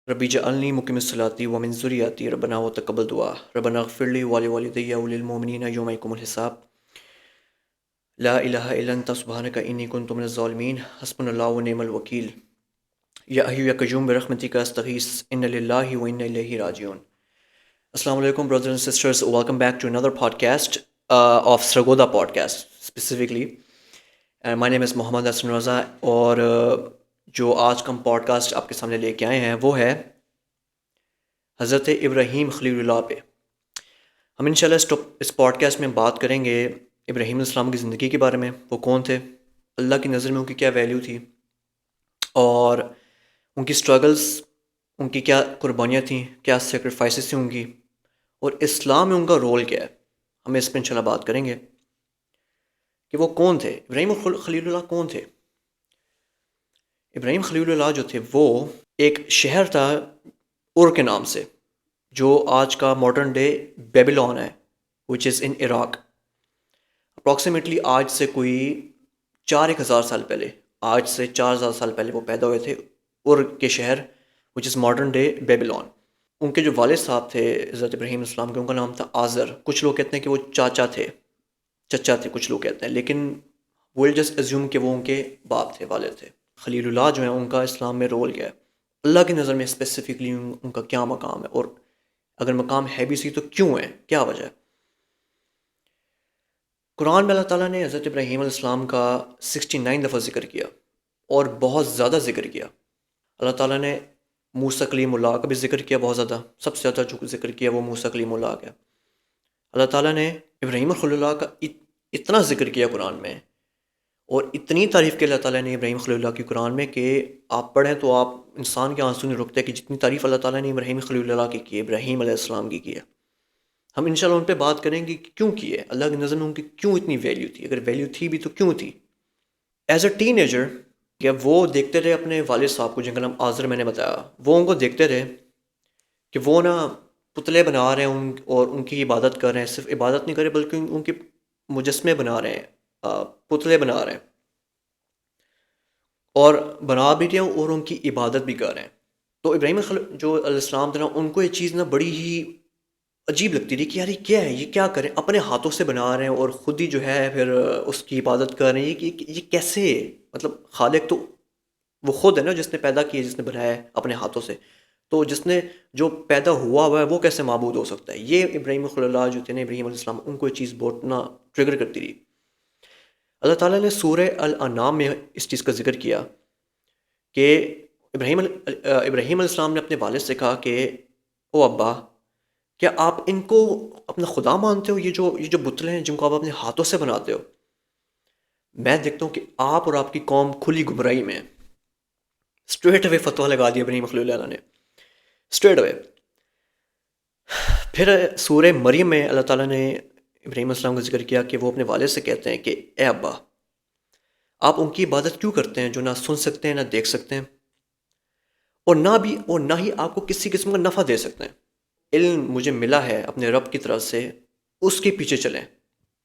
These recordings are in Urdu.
ربی جعلنی مقیم الصلاۃ ومن ذریتی ربنا وتقبل دعا ربنا اغفر لی ولوالدی وللمؤمنین یوم یقوم الحساب لا الہ الا انت سبحانک انی کنت من الظالمین حسبنا اللہ ونعم الوکیل یا حی یا قیوم برحمتک استغیث ان للہ و انا الیہ راجعون. السلام علیکم brothers and sisters, welcome back to another podcast of Sragoda podcast specifically. And my name is محمد حسن رضا اور جو آج کا ہم پوڈ کاسٹ آپ کے سامنے لے کے آئے ہیں وہ ہے حضرت ابراہیم خلیل اللہ پہ. ہم انشاءاللہ اس پوڈ کاسٹ میں بات کریں گے ابراہیم علیہ السلام کی زندگی کے بارے میں. وہ کون تھے، اللہ کی نظر میں ان کی کیا ویلیو تھی، اور ان کی سٹرگلز، ان کی کیا قربانیاں تھیں، کیا سیکریفائسز تھیں ان کی، اور اسلام میں ان کا رول کیا ہے. ہم اس پہ انشاءاللہ بات کریں گے کہ وہ کون تھے. ابراہیم خلیل اللہ کون تھے؟ ابراہیم خلیل اللہ جو تھے وہ ایک شہر تھا ار کے نام سے، جو آج کا ماڈرن ڈے بیبیلون ہے وچ از ان عراق. اپروکسیمیٹلی آج سے کوئی 4,000 سال پہلے، آج سے 4,000 سال پہلے وہ پیدا ہوئے تھے ار کے شہر وچ از ماڈرن ڈے بیبیلون. ان کے جو والد صاحب تھے حضرت ابراہیم علیہ السلام کے، ان کا نام تھا آزر. کچھ لوگ کہتے ہیں کہ وہ چچا تھے، کچھ لوگ کہتے ہیں، لیکن ویل جسٹ ازیوم کہ وہ ان کے باپ تھے، والد تھے. خلیل اللہ جو ہیں ان کا اسلام میں رول کیا ہے، اللہ کی نظر میں اسپیسیفکلی ان کا کیا مقام ہے، اور اگر مقام ہے بھی صحیح تو کیوں ہے، کیا وجہ ہے. قرآن میں اللہ تعالیٰ نے حضرت ابراہیم علیہ السلام کا 69 دفعہ ذکر کیا، اور بہت زیادہ ذکر کیا. اللہ تعالیٰ نے موسیٰ کلیم اللہ کا بھی ذکر کیا بہت زیادہ، سب سے زیادہ جو ذکر کیا وہ موسیٰ کلیم اللہ کا. اللہ تعالیٰ نے ابراہیم خلیل اللہ کا اتنا ذکر کیا قرآن میں، اور اتنی تعریف کی اللہ تعالیٰ نے ابراہیم خلیل اللہ کی قرآن میں کہ آپ پڑھیں تو آپ انسان کے آنسو نہیں رکتے کہ جتنی تعریف اللہ تعالیٰ نے ابراہیم خلیل اللہ کی ہے، ابراہیم علیہ السلام کی ہے. ہم انشاءاللہ ان پہ بات کریں گے کہ کیوں کی ہے، اللہ کی نظر میں ان کی کیوں اتنی ویلیو تھی، اگر ویلیو تھی بھی تو کیوں تھی. ایز اے ٹین ایجر کہ وہ دیکھتے رہے اپنے والد صاحب کو، جن کا نام آزر میں نے بتایا، وہ ان کو دیکھتے رہے کہ وہ نا پتلے بنا رہے ہیں اور ان کی عبادت کر رہے ہیں. صرف عبادت نہیں کر رہے بلکہ ان کے مجسمے بنا رہے ہیں، پتلے بنا رہے ہیں، اور بنا بھی رہے ہیں اور ان کی عبادت بھی کر رہے ہیں. تو ابراہیم جو علیہ السلام تھے نا، ان کو یہ چیز نا بڑی ہی عجیب لگتی رہی کہ یار یہ کیا ہے، یہ کیا کریں، اپنے ہاتھوں سے بنا رہے ہیں اور خود ہی جو ہے پھر اس کی عبادت کر رہے ہیں. یہ کیسے، مطلب خالق تو وہ خود ہے نا جس نے پیدا کیا، جس نے بنایا ہے اپنے ہاتھوں سے، تو جس نے جو پیدا ہوا ہے وہ کیسے معبود ہو سکتا ہے. یہ ابراہیم خلیل اللہ جو تھے نا، ابراہیم علیہ السلام، ان کو یہ چیز بہت نا ٹریگر کرتی رہی. اللہ تعالیٰ نے سورہ الانعام میں اس چیز کا ذکر کیا کہ ابراہیم علیہ السلام نے اپنے والد سے کہا کہ او ابا، کیا آپ ان کو اپنا خدا مانتے ہو، یہ جو بتلے ہیں جن کو آپ اپنے ہاتھوں سے بناتے ہو؟ میں دیکھتا ہوں کہ آپ اور آپ کی قوم کھلی گمراہی میں. اسٹریٹ اوے فتویٰ لگا دیا ابراہیم خلیل اللہ نے، اسٹریٹ اوے. پھر سورہ مریم میں اللہ تعالیٰ نے ابراہیم علیہ السلام کا ذکر کیا کہ وہ اپنے والد سے کہتے ہیں کہ اے ابا، آپ ان کی عبادت کیوں کرتے ہیں جو نہ سن سکتے ہیں، نہ دیکھ سکتے ہیں، اور نہ ہی آپ کو کسی قسم کا نفع دے سکتے ہیں. علم مجھے ملا ہے اپنے رب کی طرف سے، اس کے پیچھے چلیں،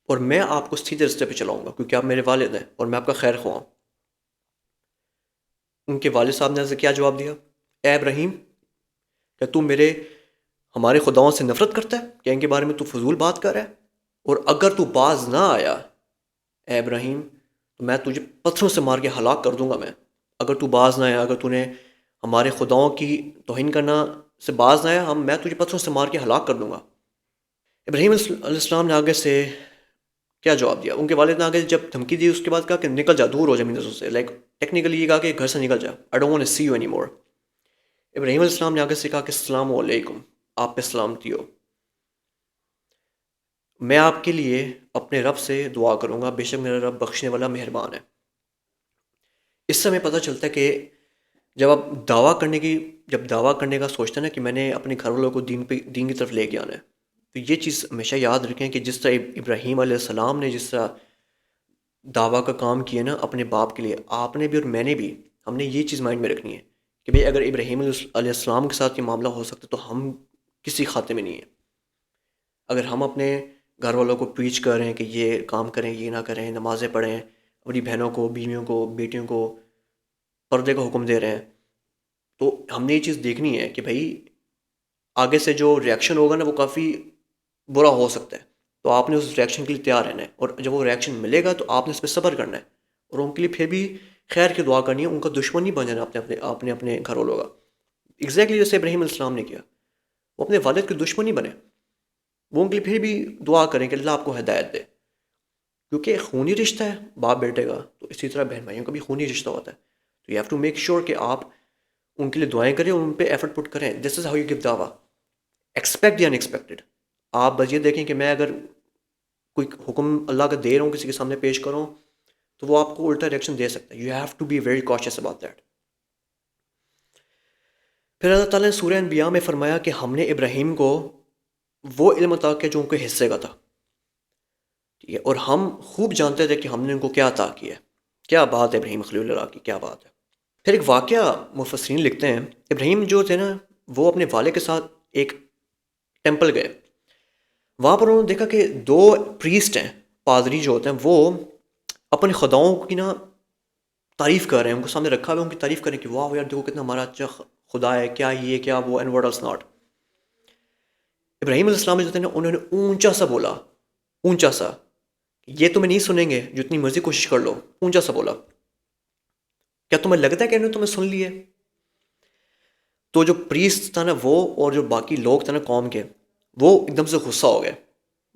اور میں آپ کو سیدھے رستے پہ چلاؤں گا کیونکہ آپ میرے والد ہیں اور میں آپ کا خیر خواہ ہوں. ان کے والد صاحب نے اسے کیا جواب دیا؟ اے ابراہیم، کیا تو ہمارے خداؤں سے نفرت کرتا ہے، کیا ان کے بارے میں تو فضول بات کر رہا ہے؟ اور اگر تو باز نہ آیا اے ابراہیم تو میں تجھے پتھروں سے مار کے ہلاک کر دوں گا. میں اگر تو باز نہ آیا، اگر تو نے ہمارے خداؤں کی توہین کرنا سے باز نہ آیا، میں تجھے پتھروں سے مار کے ہلاک کر دوں گا. ابراہیم علیہ السلام نے آگے سے کیا جواب دیا؟ ان کے والد نے آگے جب دھمکی دی، اس کے بعد کہا کہ نکل جا، دور ہو جا میری نظروں سے. لائک ٹیکنیکلی یہ کہا کہ گھر سے نکل جا، I don't want to see you any more. Ibrahim علیہ السلام نے آگے سے کہا کہ السلام علیکم، آپ پہ سلامتی ہو، میں آپ کے لیے اپنے رب سے دعا کروں گا، بے شک میرا رب بخشنے والا مہربان ہے. اس سے ہمیں پتہ چلتا ہے کہ جب آپ دعویٰ کرنے کا سوچتے ہیں نا کہ میں نے اپنے گھر والوں کو دین کی طرف لے کے آنا ہے، تو یہ چیز ہمیشہ یاد رکھیں کہ جس طرح ابراہیم علیہ السلام نے جس طرح دعویٰ کا کام کیا نا اپنے باپ کے لیے، آپ نے بھی اور میں نے بھی، ہم نے یہ چیز مائنڈ میں رکھنی ہے کہ بھئی اگر ابراہیم علیہ السلام کے ساتھ یہ معاملہ ہو سکتا تو ہم کسی خاتے میں نہیں ہیں. اگر ہم اپنے گھر والوں کو پریچ کر رہے ہیں کہ یہ کام کریں، یہ نہ کریں، نمازیں پڑھیں، اپنی بہنوں کو، بیویوں کو، بیٹیوں کو پردے کا حکم دے رہے ہیں، تو ہم نے یہ چیز دیکھنی ہے کہ بھائی آگے سے جو ریئیکشن ہوگا نا وہ کافی برا ہو سکتا ہے، تو آپ نے اس ریئیکشن کے لیے تیار رہنا ہے، اور جب وہ ریئیکشن ملے گا تو آپ نے اس پہ صبر کرنا ہے، اور ان کے لیے پھر بھی خیر کی دعا کرنی ہے، ان کا دشمن نہیں بن جانا اپنے گھر والوں کا، ایگزیکٹلی جیسے ابراہیم علیہ السلام نے کیا، وہ اپنے والد کے دشمن نہیں بنے، وہ ان کے لیے پھر بھی دعا کریں کہ اللہ آپ کو ہدایت دے، کیونکہ خونی رشتہ ہے باپ بیٹے کا، تو اسی طرح بہن بھائیوں کا بھی خونی رشتہ ہوتا ہے، تو you have to make sure کہ آپ ان کے لیے دعائیں کریں اور ان پہ ایفرٹ پٹ کریں. دس از ہاؤ یو گیو دعویٰ. ایکسپیکٹ دی ان ایکسپیکٹڈ. آپ بس یہ دیکھیں کہ میں اگر کوئی حکم اللہ کا دے رہا ہوں کسی کے سامنے پیش کروں تو وہ آپ کو الٹا ریئیکشن دے سکتا ہے. You have to be very conscious about that. پھر اللہ تعالیٰ نے سورہ انبیاء میں فرمایا کہ ہم نے ابراہیم کو وہ علم عطا کیا جو ان کے حصے کا تھا، ٹھیک ہے، اور ہم خوب جانتے تھے کہ ہم نے ان کو کیا عطا کیا ہے. کیا بات ہے ابراہیم خلیل اللہ کی، کیا بات ہے. پھر ایک واقعہ مفسرین لکھتے ہیں، ابراہیم جو تھے نا وہ اپنے والد کے ساتھ ایک ٹیمپل گئے. وہاں پر انہوں نے دیکھا کہ دو پریسٹ ہیں، پادری جو ہوتے ہیں، وہ اپنے خداؤں کی نا تعریف کر رہے ہیں، ان کو سامنے رکھا ہوا ہے، ان کی تعریف کریں کہ واہ یار دیکھو کتنا ہمارا اچھا خدا ہے، کیا یہ کیا وہ اینڈ ورڈ ایلس ناٹ. ابراہیم علیہ السلام جو تھے نا انہوں نے اونچا سا بولا، اونچا سا، یہ تمہیں نہیں سنیں گے جتنی مرضی کوشش کر لو. اونچا سا بولا، کیا تمہیں لگتا ہے کہ انہوں نے تمہیں سن لیے؟ تو جو پریسٹ تھا نا وہ اور جو باقی لوگ تھے نا قوم کے، وہ ایک دم سے غصہ ہو گئے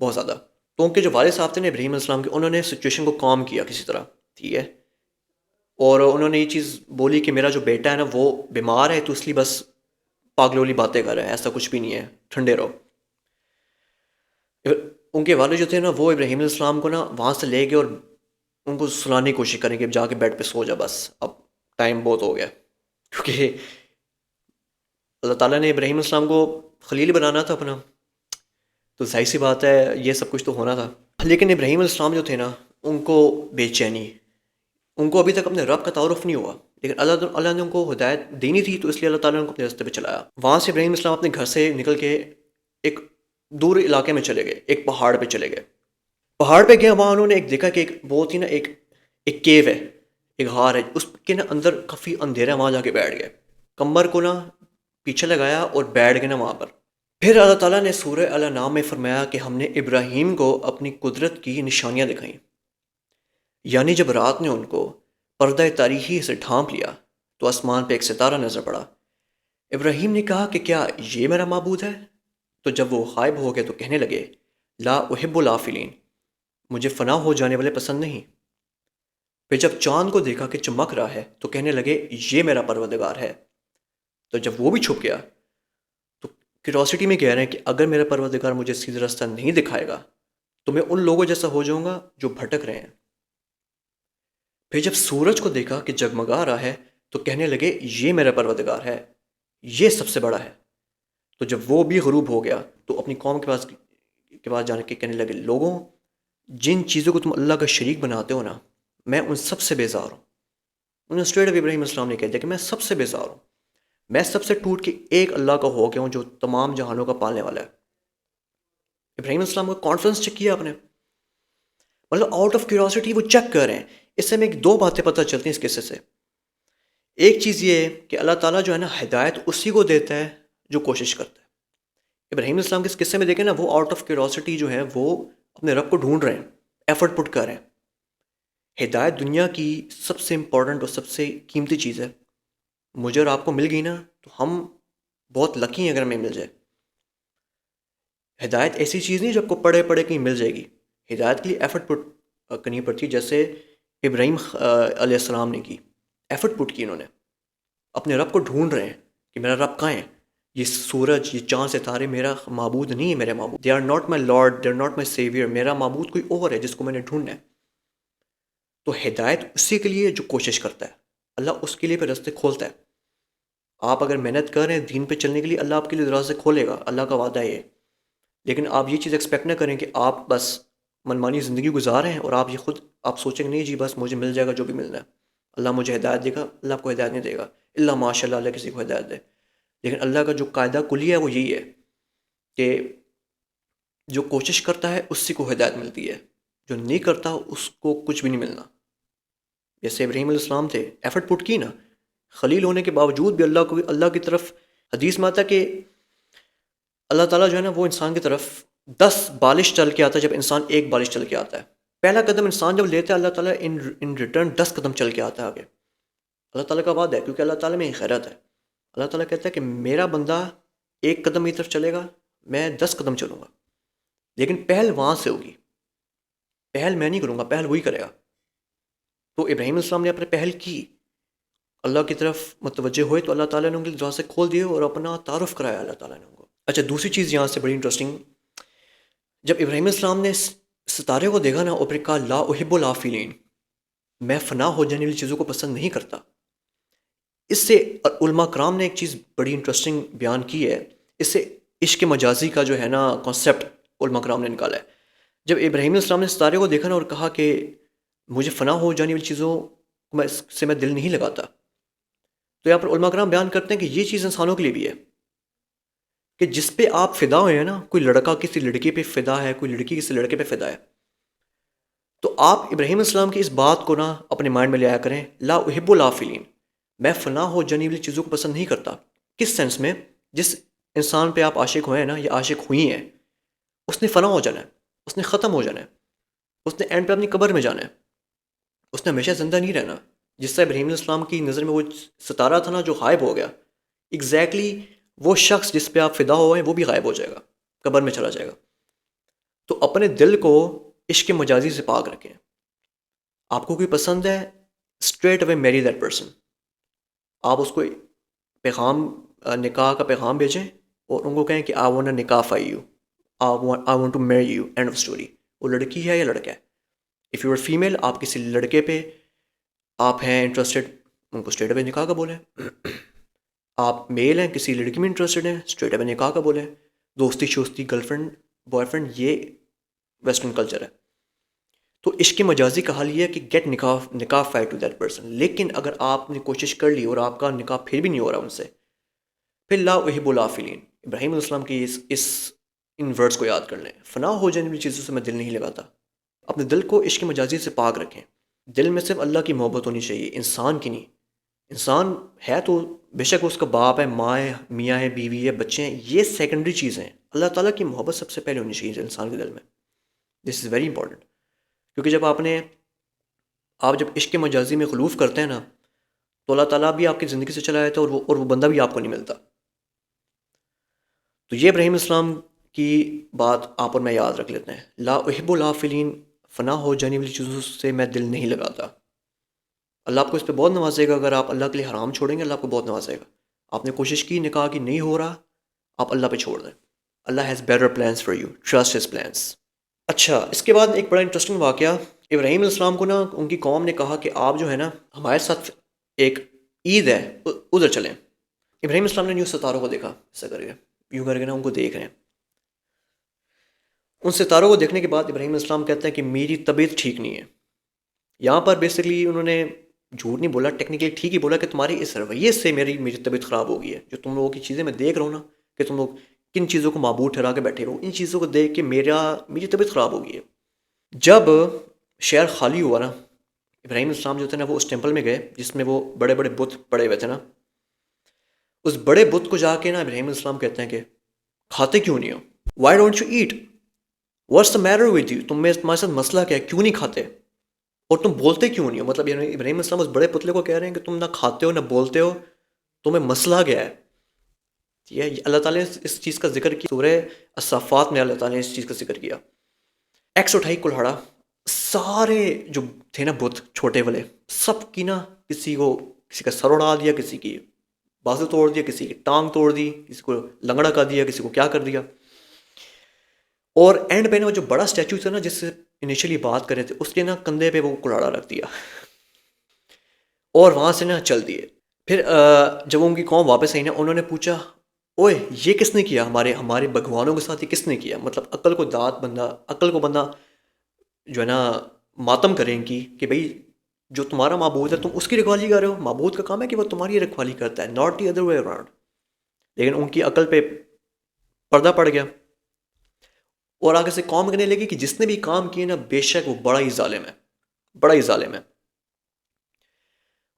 بہت زیادہ. تو ان کے جو والد صاحب تھے نا ابراہیم علیہ السلام کے، انہوں نے سچویشن کو کام کیا کسی طرح، ٹھیک ہے، اور انہوں نے یہ چیز بولی کہ میرا جو بیٹا ہے نا وہ بیمار ہے، تو اس لیے بس پاگلولی باتیں کر رہا ہے، ایسا کچھ بھی نہیں ہے، ٹھنڈے رہو. ان کے والد جو تھے نا وہ ابراہیم علیہ السلام کو نا وہاں سے لے گئے اور ان کو سلانے کی کوشش کریں کہ جا کے بیڈ پہ سو جا، بس اب ٹائم بہت ہو گیا. کیونکہ اللہ تعالیٰ نے ابراہیم السلام کو خلیل بنانا تھا اپنا، تو ظاہر سی بات ہے یہ سب کچھ تو ہونا تھا. لیکن ابراہیم علیہ السلام جو تھے نا ان کو بے چینی، ان کو ابھی تک اپنے رب کا تعارف نہیں ہوا، لیکن اللہ نے ان کو ہدایت دینی تھی، تو اس لیے اللہ تعالیٰ نے ان کو اپنے راستے پہ چلایا. وہاں سے ابراہیم السلام اپنے گھر سے نکل کے ایک دور علاقے میں چلے گئے، ایک پہاڑ پہ چلے گئے. پہاڑ پہ گئے، وہاں انہوں نے ایک دیکھا کہ ایک بہت ہی نا ایک کیو ہے، ایک غار ہے، اس کے نا اندر کافی اندھیرا ہے. وہاں جا کے بیٹھ گئے، کمر کو نا پیچھے لگایا اور بیٹھ گئے نا وہاں پر. پھر اللہ تعالیٰ نے سورہ الانعام میں فرمایا کہ ہم نے ابراہیم کو اپنی قدرت کی نشانیاں دکھائیں، یعنی جب رات نے ان کو پردہ تاریکی سے ڈھانپ لیا تو آسمان پہ ایک ستارہ نظر پڑا. ابراہیم نے کہا کہ کیا یہ میرا معبود ہے؟ تو جب وہ غائب ہو گئے تو کہنے لگے لا احب الافلین، مجھے فنا ہو جانے والے پسند نہیں. پھر جب چاند کو دیکھا کہ چمک رہا ہے تو کہنے لگے یہ میرا پروردگار ہے. تو جب وہ بھی چھپ گیا تو کیوریاسٹی میں کہہ رہے ہیں کہ اگر میرا پروردگار مجھے سیدھا راستہ نہیں دکھائے گا تو میں ان لوگوں جیسا ہو جاؤں گا جو بھٹک رہے ہیں. پھر جب سورج کو دیکھا کہ جگمگا رہا ہے تو کہنے لگے یہ میرا پروردگار ہے، یہ سب سے بڑا ہے. تو جب وہ بھی غروب ہو گیا تو اپنی قوم کے پاس جانے کے کہنے لگے لوگوں، جن چیزوں کو تم اللہ کا شریک بناتے ہو نا، میں ان سب سے بیزار ہوں. انہوں نے اسٹریٹ اپ ابراہیم علیہ السلام نے کہہ دیا کہ میں سب سے بیزار ہوں، میں سب سے ٹوٹ کے ایک اللہ کا ہو گیا ہوں جو تمام جہانوں کا پالنے والا ہے. ابراہیم علیہ السلام کا کانفیڈنس چیک کیا آپ نے، مطلب آؤٹ آف کیوریاسٹی وہ چیک کر رہے ہیں. اس سے ہمیں ایک دو باتیں پتہ چلتی ہیں اس قصے سے. ایک چیز یہ ہے کہ اللہ تعالیٰ جو ہے نا ہدایت اسی کو دیتا ہے جو کوشش کرتا ہے. ابراہیم علیہ السلام کے اس قصے میں دیکھیں نا، وہ آؤٹ آف کیوریاسٹی جو ہے وہ اپنے رب کو ڈھونڈ رہے ہیں، ایفرٹ پٹ کر رہے ہیں. ہدایت دنیا کی سب سے امپورٹنٹ اور سب سے قیمتی چیز ہے. مجھے اور آپ کو مل گئی نا تو ہم بہت لکی ہیں اگر ہمیں مل جائے. ہدایت ایسی چیز نہیں جو آپ کو پڑھے پڑھے کہیں مل جائے گی. ہدایت کے لیے ایفرٹ پٹ کرنی پڑتی ہے، جیسے ابراہیم علیہ السلام نے کی، ایفرٹ پٹ کی. انہوں نے اپنے رب کو ڈھونڈ رہے ہیں کہ میرا رب کہاں ہے. یہ سورج، یہ چاند ستارے میرا معبود نہیں ہے، میرے معبود، they are not my lord, they are not my saviour. میرا معبود کوئی اور ہے جس کو میں نے ڈھونڈنا ہے. تو ہدایت اسی کے لیے جو کوشش کرتا ہے، اللہ اس کے لیے پھر راستے کھولتا ہے. آپ اگر محنت کر رہے ہیں دین پہ چلنے کے لیے، اللہ آپ کے لیے دروازے کھولے گا، اللہ کا وعدہ ہے یہ. لیکن آپ یہ چیز ایکسپیکٹ نہ کریں کہ آپ بس منمانی زندگی گزار رہے ہیں اور آپ یہ خود آپ سوچیں گے نہیں جی بس مجھے مل جائے گا جو بھی ملنا ہے، اللہ مجھے ہدایت دے گا. اللہ آپ کو ہدایت نہیں دے گا، اللہ ماشاء اللہ اللہ کسی کو ہدایت دے. لیکن اللہ کا جو قاعدہ کلی ہے وہ یہی ہے کہ جو کوشش کرتا ہے اسی کو ہدایت ملتی ہے، جو نہیں کرتا اس کو کچھ بھی نہیں ملنا. جیسے ابراہیم علیہ السلام تھے، ایفرٹ پٹ کی نا، خلیل ہونے کے باوجود بھی اللہ کی طرف حدیث میں آتا ہے کہ اللہ تعالیٰ جو ہے نا وہ انسان کی طرف 10 بالش چل کے آتا ہے جب انسان ایک بالش چل کے آتا ہے. پہلا قدم انسان جب لیتا ہے اللہ تعالیٰ ان ریٹرن 10 قدم چل کے آتا ہے آگے. اللہ تعالیٰ کا وعدہ ہے کیونکہ اللہ تعالیٰ میں خیرات ہے. اللہ تعالیٰ کہتا ہے کہ میرا بندہ ایک قدم کی طرف چلے گا، میں 10 قدم چلوں گا، لیکن پہل وہاں سے ہوگی. پہل میں نہیں کروں گا، پہل وہی کرے گا. تو ابراہیم علیہ السلام نے اپنے پہل کی، اللہ کی طرف متوجہ ہوئے تو اللہ تعالیٰ نے ان کے دروازے کھول دیے اور اپنا تعارف کرایا اللہ تعالیٰ نے ان کو. اچھا، دوسری چیز یہاں سے بڑی انٹرسٹنگ، جب ابراہیم علیہ السلام نے ستارے کو دیکھا نا اور پھر کہا لا احب الافلین، میں فنا ہو جانے والی چیزوں کو پسند نہیں کرتا. اس سے علماء کرام نے ایک چیز بڑی انٹرسٹنگ بیان کی ہے، اس سے عشق مجازی کا جو ہے نا کانسیپٹ علماء کرام نے نکالا ہے. جب ابراہیم علیہ السلام نے ستارے کو دیکھا نا اور کہا کہ مجھے فنا ہو جانے والی چیزوں سے میں دل نہیں لگاتا، تو یہاں پر علماء کرام بیان کرتے ہیں کہ یہ چیز انسانوں کے لیے بھی ہے کہ جس پہ آپ فدا ہوئے ہیں نا، کوئی لڑکا کسی لڑکی پہ فدا ہے، کوئی لڑکی کسی لڑکے پہ فدا ہے، تو آپ ابراہیم علیہ السلام کی اس بات کو نا اپنے مائنڈ میں لے آیا کریں، لا احب الافلین، میں فنا ہو جانے والی چیزوں کو پسند نہیں کرتا. کس سینس میں؟ جس انسان پہ آپ عاشق ہوئے ہیں نا یا عاشق ہوئی ہیں، اس نے فنا ہو جانا ہے، اس نے ختم ہو جانا ہے، اس نے اینڈ پہ اپنی قبر میں جانا ہے، اس نے ہمیشہ زندہ نہیں رہنا. جس سے ابراہیم علیہ السلام کی نظر میں وہ ستارہ تھا نا جو غائب ہو گیا، ایگزیکٹلی وہ شخص جس پہ آپ فدا ہوئے ہیں وہ بھی غائب ہو جائے گا، قبر میں چلا جائے گا. تو اپنے دل کو عشق مجازی سے پاک رکھیں. آپ کو کوئی پسند ہے، اسٹریٹ اوے میری دیٹ پرسن. آپ اس کو پیغام، نکاح کا پیغام بھیجیں اور ان کو کہیں کہ آئی وانٹ نکاح فائی یو، I want to marry you, end of story. وہ لڑکی ہے یا لڑکا ہے. اف یو آر فیمیل، آپ کسی لڑکے پہ آپ ہیں انٹرسٹڈ، ان کو اسٹریٹ اوے نکاح کا بولیں. آپ میل ہیں، کسی لڑکی میں انٹرسٹڈ ہیں، اسٹریٹ اوے نکاح کا بولیں. دوستی شوستی، گرل فرینڈ بوائے فرینڈ، یہ ویسٹرن کلچر ہے. تو عشق مجازی کا حال یہ ہے کہ گیٹ نکاح فائی ٹو دیٹ پرسن. لیکن اگر آپ نے کوشش کر لی اور آپ کا نکاح پھر بھی نہیں ہو رہا ان سے، پھر لا احب الافلین. ابراہیم علیہ السلام کی ان ورڈز کو یاد کر لیں، فنا ہو جانے والی چیزوں سے میں دل نہیں لگاتا. اپنے دل کو عشق مجازی سے پاک رکھیں. دل میں صرف اللہ کی محبت ہونی چاہیے، انسان کی نہیں. انسان ہے تو بے شک اس کا باپ ہے، ماں ہے، میاں ہے، بیوی ہے، بچے ہیں، یہ سیکنڈری چیزیں ہیں. اللہ تعالیٰ کی محبت سب سے پہلے ہونی چاہیے انسان کے دل میں. This is very important. کیونکہ جب آپ جب عشق مجازی میں خلوف کرتے ہیں نا، تو اللہ تعالیٰ بھی آپ کی زندگی سے چلا جاتا ہے اور وہ بندہ بھی آپ کو نہیں ملتا. تو یہ ابراہیم السلام کی بات آپ اور میں یاد رکھ لیتے ہیں، لا احب الافلین، فنا ہو جانے والی چیزوں سے میں دل نہیں لگاتا. اللہ آپ کو اس پہ بہت نوازے گا. اگر آپ اللہ کے لیے حرام چھوڑیں گے، اللہ آپ کو بہت نوازے گا. آپ نے کوشش کی نکاح کی، نہیں ہو رہا، آپ اللہ پہ چھوڑ دیں. Allah has better plans for you, trust his plans. اچھا، اس کے بعد ایک بڑا انٹرسٹنگ واقعہ، ابراہیم علیہ السلام کو نا ان کی قوم نے کہا کہ آپ جو ہے نا ہمارے ساتھ ایک عید ہے ادھر چلیں. ابراہیم علیہ السلام نے یوں ستاروں کو دیکھا، ایسا کر کے یوں کر کے نا ان کو دیکھ رہے ہیں. ان ستاروں کو دیکھنے کے بعد ابراہیم علیہ السلام کہتے ہیں کہ میری طبیعت ٹھیک نہیں ہے. یہاں پر بیسکلی انہوں نے جھوٹ نہیں بولا، ٹیکنیکلی ٹھیک ہی بولا کہ تمہاری اس رویے سے میری طبیعت خراب ہو گئی ہے. جو تم لوگوں کی چیزیں میں دیکھ رہا ہوں نا کہ تم لوگ کن چیزوں کو معبود ٹھہرا کے بیٹھے ہو، ان چیزوں کو دیکھ کے میری طبیعت خراب ہو گئی ہے. جب شہر خالی ہوا نا، ابراہیم السلام جو تھے نا وہ اس ٹیمپل میں گئے جس میں وہ بڑے بڑے بت پڑے ہوئے تھے نا. اس بڑے بت کو جا کے نا ابراہیم السلام کہتے ہیں کہ کھاتے کیوں نہیں ہو؟ Why don't you eat? What's the matter with you? تمہارے ساتھ مسئلہ کیا ہے، کیوں نہیں کھاتے اور تم بولتے کیوں نہیں ہو؟ مطلب یعنی ابراہیم السلام اس بڑے پتلے کو کہہ رہے ہیں کہ تم نہ کھاتے ہو نہ بولتے ہو، تمہیں مسئلہ کیا ہے. یہ اللہ تعالیٰ نے اس چیز کا ذکر کیا سورہ الصافات میں. اللہ تعالیٰ نے اس چیز کا ذکر کیا. ایکس اٹھائی کلہاڑا، سارے جو تھے نا بت چھوٹے والے، سب کی نا کسی کا سر اڑا دیا، کسی کی بازو توڑ دیا، کسی کی ٹانگ توڑ دی، کسی کو لنگڑا کر دیا، کسی کو کیا کر دیا. اور اینڈ پہ نا وہ جو بڑا اسٹیچو تھا نا جس سے انیشلی بات کر رہے تھے، اس کے نا کندھے پہ وہ کلاڑا رکھ دیا اور وہاں سے نا چل دیے. پھر جب ان کی قوم واپس آئی نا، انہوں نے پوچھا اوئے یہ کس نے کیا، ہمارے بھگوانوں کے ساتھ یہ کس نے کیا؟ مطلب عقل کو بندہ جو ہے نا ماتم کریں ان کی کہ بھئی جو تمہارا معبود ہے تم اس کی رکھوالی کر رہے ہو. معبود کا کام ہے کہ وہ تمہاری رکھوالی کرتا ہے، not the other way around. لیکن ان کی عقل پہ پردہ پڑ گیا اور آگے سے قوم کہنے لگی کہ جس نے بھی کام کیے نا بے شک وہ بڑا ہی ظالم ہے.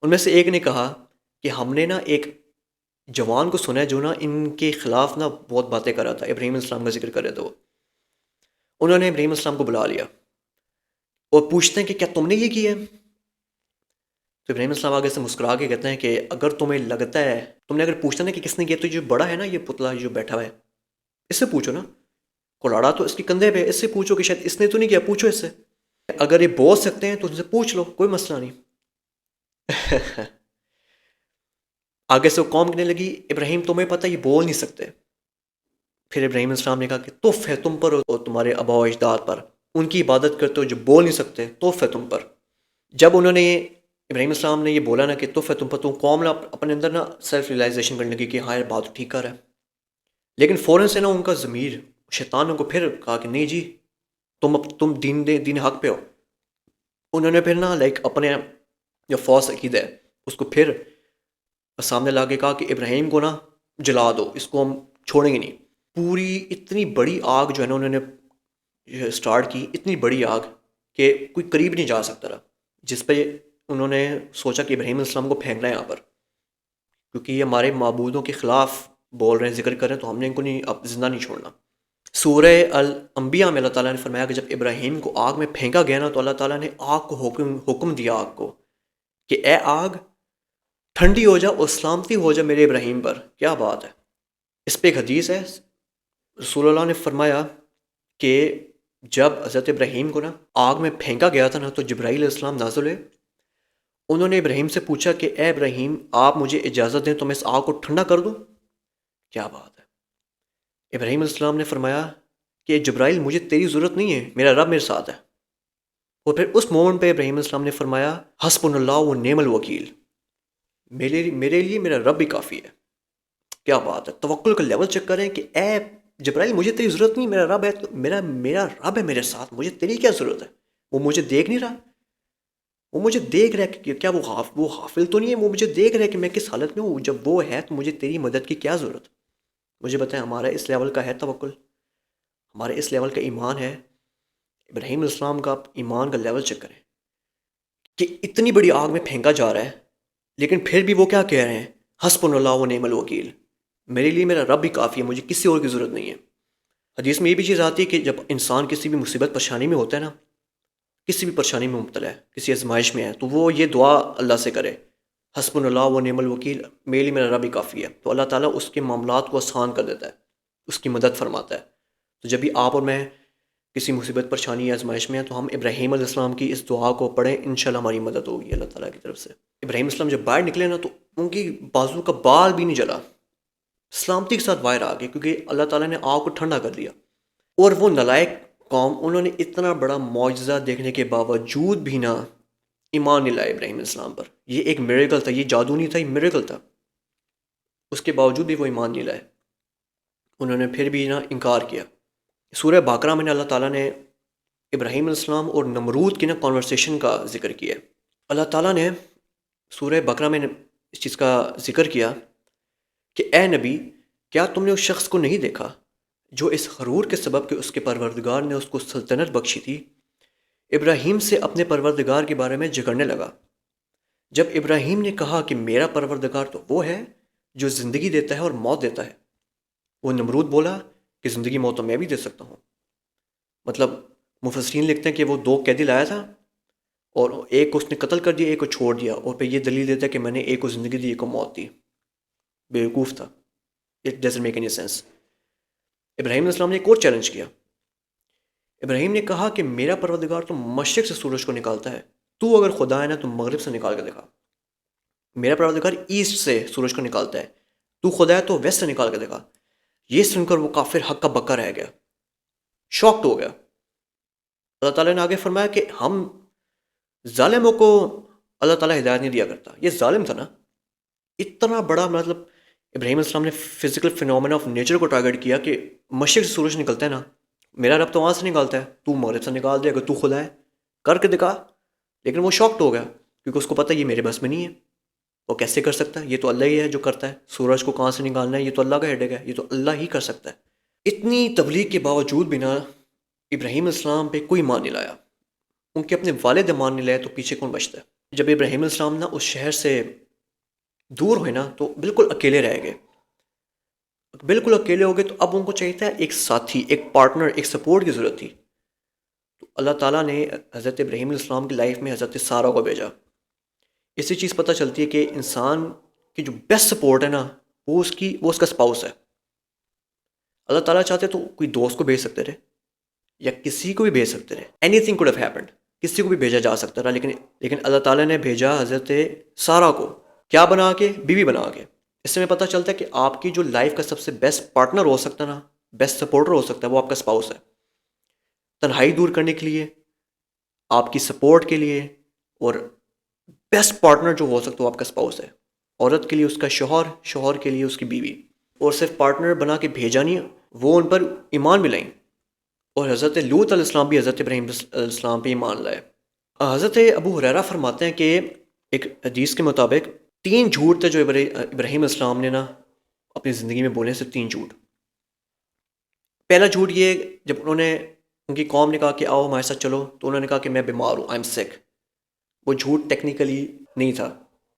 ان میں سے ایک نے کہا کہ ہم نے نا ایک جوان کو سنا ہے جو نا ان کے خلاف نا بہت باتیں کر رہا تھا، ابراہیم علیہ السلام کا ذکر کر رہے تھے وہ. انہوں نے ابراہیم علیہ السلام کو بلا لیا اور پوچھتے ہیں کہ کیا تم نے یہ کیا ہے؟ تو ابراہیم علیہ السلام آگے سے مسکرا کے کہتے ہیں کہ اگر تمہیں لگتا ہے، تم نے اگر پوچھنا نا کہ کس نے کیا، تو جو بڑا ہے نا یہ پتلا جو بیٹھا ہوا ہے اس سے پوچھو نا. کلاڑا تو اس کے کندھے پہ، اس سے پوچھو کہ شاید اس نے تو نہیں کیا، پوچھو اس سے. اگر یہ بول سکتے ہیں تو ان سے پوچھ لو، کوئی مسئلہ نہیں. آگے سے وہ قوم کہنے لگی ابراہیم تمہیں پتہ یہ بول نہیں سکتے. پھر ابراہیم علیہ السلام نے کہا کہ تف ہے تم پر اور تمہارے آباء و اجداد پر، ان کی عبادت کرتے ہو جو بول نہیں سکتے، تف ہے تم پر. جب انہوں نے ابراہیم علیہ السلام نے یہ بولا نا کہ تف ہے تم پر، تو قوم نا اپنے اندر نا سیلف ریلائزیشن کرنے لگی کہ ہاں یہ بات ٹھیک کر رہا ہے. لیکن فوراً سے نا ان کا ضمیر شیطان نے ان کو پھر کہا کہ نہیں جی، تم دین حق پہ ہو. انہوں نے پھر نا اپنے جو فوس عقیدہ ہے اس کو پھر سامنے لا کے کہا کہ ابراہیم کو نا جلا دو، اس کو ہم چھوڑیں گے نہیں. پوری اتنی بڑی آگ جو ہے نا انہوں نے سٹارٹ کی، اتنی بڑی آگ کہ کوئی قریب نہیں جا سکتا رہا، جس پہ انہوں نے سوچا کہ ابراہیم علیہ السلام کو پھینکنا ہے یہاں پر، کیونکہ یہ ہمارے معبودوں کے خلاف بول رہے ہیں، ذکر کر رہے ہیں، تو ہم نے ان کو نہیں اب زندہ نہیں چھوڑنا. سورہ الانبیاء میں اللہ تعالیٰ نے فرمایا کہ جب ابراہیم کو آگ میں پھینکا گیا نا تو اللہ تعالیٰ نے آگ کو حکم دیا آگ کو کہ اے آگ ٹھنڈی ہو جا اور سلامتی ہو جا میرے ابراہیم پر. کیا بات ہے. اس پہ ایک حدیث ہے، رسول اللہ نے فرمایا کہ جب حضرت ابراہیم کو نا آگ میں پھینکا گیا تھا نا تو جبرائیل علیہ السلام نازل ہوئے. انہوں نے ابراہیم سے پوچھا کہ اے ابراہیم آپ مجھے اجازت دیں تو میں اس آگ کو ٹھنڈا کر دوں. کیا بات ہے. ابراہیم علیہ السلام نے فرمایا کہ جبرائیل مجھے تیری ضرورت نہیں ہے، میرا رب میرے ساتھ ہے. اور پھر اس مومنٹ پہ ابراہیم علیہ السلام نے فرمایا حسبنا اللہ و نعم الوکیل، میرے لیے میرا رب بھی کافی ہے. کیا بات ہے. توکل کا لیول چیک کریں کہ اے جبرائیل مجھے تیری ضرورت نہیں، میرا رب ہے، میرا رب ہے میرے ساتھ، مجھے تیری کیا ضرورت ہے. وہ مجھے دیکھ نہیں رہا، وہ مجھے دیکھ رہا ہے کہ کیا وہ غافل تو نہیں ہے، وہ مجھے دیکھ رہا ہے کہ میں کس حالت میں ہوں. جب وہ ہے تو مجھے تیری مدد کی کیا ضرورت. مجھے بتائیں ہمارا اس لیول کا ہے توکل، ہمارے اس لیول کا ایمان ہے. ابراہیم علیہ السلام کا ایمان کا لیول چیک کریں کہ اتنی بڑی آگ میں پھینکا جا رہا ہے، لیکن پھر بھی وہ کیا کہہ رہے ہیں حسبنا اللہ و نعم الوکیل، میرے لیے میرا رب بھی کافی ہے، مجھے کسی اور کی ضرورت نہیں ہے. حدیث میں یہ بھی چیز آتی ہے کہ جب انسان کسی بھی مصیبت پریشانی میں ہوتا ہے نا، کسی بھی پریشانی میں مبتلا ہے، کسی آزمائش میں ہے، تو وہ یہ دعا اللہ سے کرے حسبنا اللہ و نعم الوکیل، میرے لیے میرا رب بھی کافی ہے. تو اللہ تعالیٰ اس کے معاملات کو آسان کر دیتا ہے، اس کی مدد فرماتا ہے. تو جب بھی آپ اور میں کسی مصیبت پریشانی یا آزمائش میں ہیں تو ہم ابراہیم علیہ السلام کی اس دعا کو پڑھیں، انشاءاللہ ہماری مدد ہوگی اللہ تعالیٰ کی طرف سے. ابراہیم علیہ السلام جب باہر نکلے نا تو ان کی بازو کا بال بھی نہیں جلا، سلامتی کے ساتھ باہر آ گئے، کیونکہ اللہ تعالیٰ نے آگ کو ٹھنڈا کر دیا. اور وہ نالائق قوم، انہوں نے اتنا بڑا معجزہ دیکھنے کے باوجود بھی نا ایمان نہیں لائے ابراہیم علیہ السلام پر. یہ ایک میریکل تھا، یہ جادو نہیں تھا، یہ میریکل تھا. اس کے باوجود بھی وہ ایمان نہیں لائے، انہوں نے پھر بھی نا انکار کیا. سورہ باقرہ میں اللہ تعالیٰ نے ابراہیم علیہ السلام اور نمرود کی نا کانورسیشن کا ذکر کیا. اللہ تعالیٰ نے سورہ بقرہ میں اس چیز کا ذکر کیا کہ اے نبی کیا تم نے اس شخص کو نہیں دیکھا جو اس غرور کے سبب کہ اس کے پروردگار نے اس کو سلطنت بخشی تھی، ابراہیم سے اپنے پروردگار کے بارے میں جھگڑنے لگا. جب ابراہیم نے کہا کہ میرا پروردگار تو وہ ہے جو زندگی دیتا ہے اور موت دیتا ہے، وہ نمرود بولا کہ زندگی موت تو میں بھی دے سکتا ہوں. مطلب مفسرین لکھتے ہیں کہ وہ 2 قیدی لایا تھا اور ایک کو اس نے قتل کر دیا، ایک کو چھوڑ دیا، اور پھر یہ دلیل دیتا ہے کہ میں نے ایک کو زندگی دی، ایک کو موت دی. بیوقوف تھا. It doesn't make any sense. Ibrahim علیہ السلام نے ایک اور چیلنج کیا. ابراہیم نے کہا کہ میرا پروردگار تو مشرق سے سورج کو نکالتا ہے، تو اگر خدا ہے نا تو مغرب سے نکال کے دکھا. میرا پروردگار ایسٹ سے سورج کو نکالتا ہے، تو خدا ہے تو ویسٹ سے نکال کے دکھا. یہ سن کر وہ کافر ہک کا بکا رہ گیا، شاکڈ ہو گیا. اللہ تعالیٰ نے آگے فرمایا کہ ہم ظالموں کو اللہ تعالیٰ ہدایت نہیں دیا کرتا. یہ ظالم تھا نا، اتنا بڑا. مطلب ابراہیم علیہ السلام نے فزیکل فینومینا آف نیچر کو ٹارگیٹ کیا کہ مشرق سے سورج نکلتا ہے نا، میرا رب تو وہاں سے نکالتا ہے، تو مغرب سے نکال دے، اگر تو خدا ہے کر کے دکھا. لیکن وہ شاکڈ ہو گیا کیونکہ اس کو پتہ ہے یہ میرے بس میں نہیں ہے. وہ کیسے کر سکتا ہے؟ یہ تو اللہ ہی ہے جو کرتا ہے. سورج کو کہاں سے نکالنا ہے یہ تو اللہ کا ہیڈک ہے، یہ تو اللہ ہی کر سکتا ہے. اتنی تبلیغ کے باوجود بھی نا ابراہیم علیہ السلام پہ کوئی مان نہیں لایا. ان کے اپنے والد مان نہیں لائے تو پیچھے کون بچتا ہے؟ جب ابراہیم علیہ السلام نا اس شہر سے دور ہوئے نا تو بالکل اکیلے رہ گئے، بالکل اکیلے ہو گئے، تو اب ان کو چاہیے تھا ایک ساتھی، ایک پارٹنر، ایک سپورٹ کی ضرورت تھی. تو اللہ تعالیٰ نے حضرت ابراہیم علیہ السلام کی لائف میں حضرت سارہ کو بھیجا. اس سے چیز پتہ چلتی ہے کہ انسان کی جو بیسٹ سپورٹ ہے نا، وہ اس کا اسپاؤس ہے. اللہ تعالیٰ چاہتے تو کوئی دوست کو بھیج سکتے رہے یا کسی کو بھی بھیج سکتے رہے، any thing could have happened, کسی کو بھی بھیجا جا سکتا رہا، لیکن اللہ تعالیٰ نے بھیجا حضرت سارہ کو. کیا بنا کے؟ بیوی بنا کے. اس سے ہمیں پتہ چلتا ہے کہ آپ کی جو لائف کا سب سے بیسٹ پارٹنر ہو سکتا ہے نا، بیسٹ سپورٹر ہو سکتا ہے، وہ آپ کا اسپاؤس ہے. تنہائی دور کرنے کے لیے، آپ کی سپورٹ کے لیے، اور بیسٹ پارٹنر جو ہو سکتا ہے وہ آپ کا اسپاؤس ہے. عورت کے لیے اس کا شوہر، شوہر کے لیے اس کی بیوی. اور صرف پارٹنر بنا کے بھیجا نہیں، وہ ان پر ایمان بھی لائیں. اور حضرت لوط علیہ السلام بھی حضرت ابراہیم علیہ السلام پہ ایمان لائے. حضرت ابو ہریرہ فرماتے ہیں کہ ایک حدیث کے مطابق 3 جھوٹ تھے جو ابراہیم علیہ السلام نے نا اپنی زندگی میں بولے. صرف 3 جھوٹ. پہلا جھوٹ یہ، جب انہوں نے، ان کی قوم نے کہا کہ آؤ ہمارے ساتھ چلو، تو انہوں نے کہا کہ میں بیمار ہوں، آئی ایم سک. وہ جھوٹ ٹیکنیکلی نہیں تھا،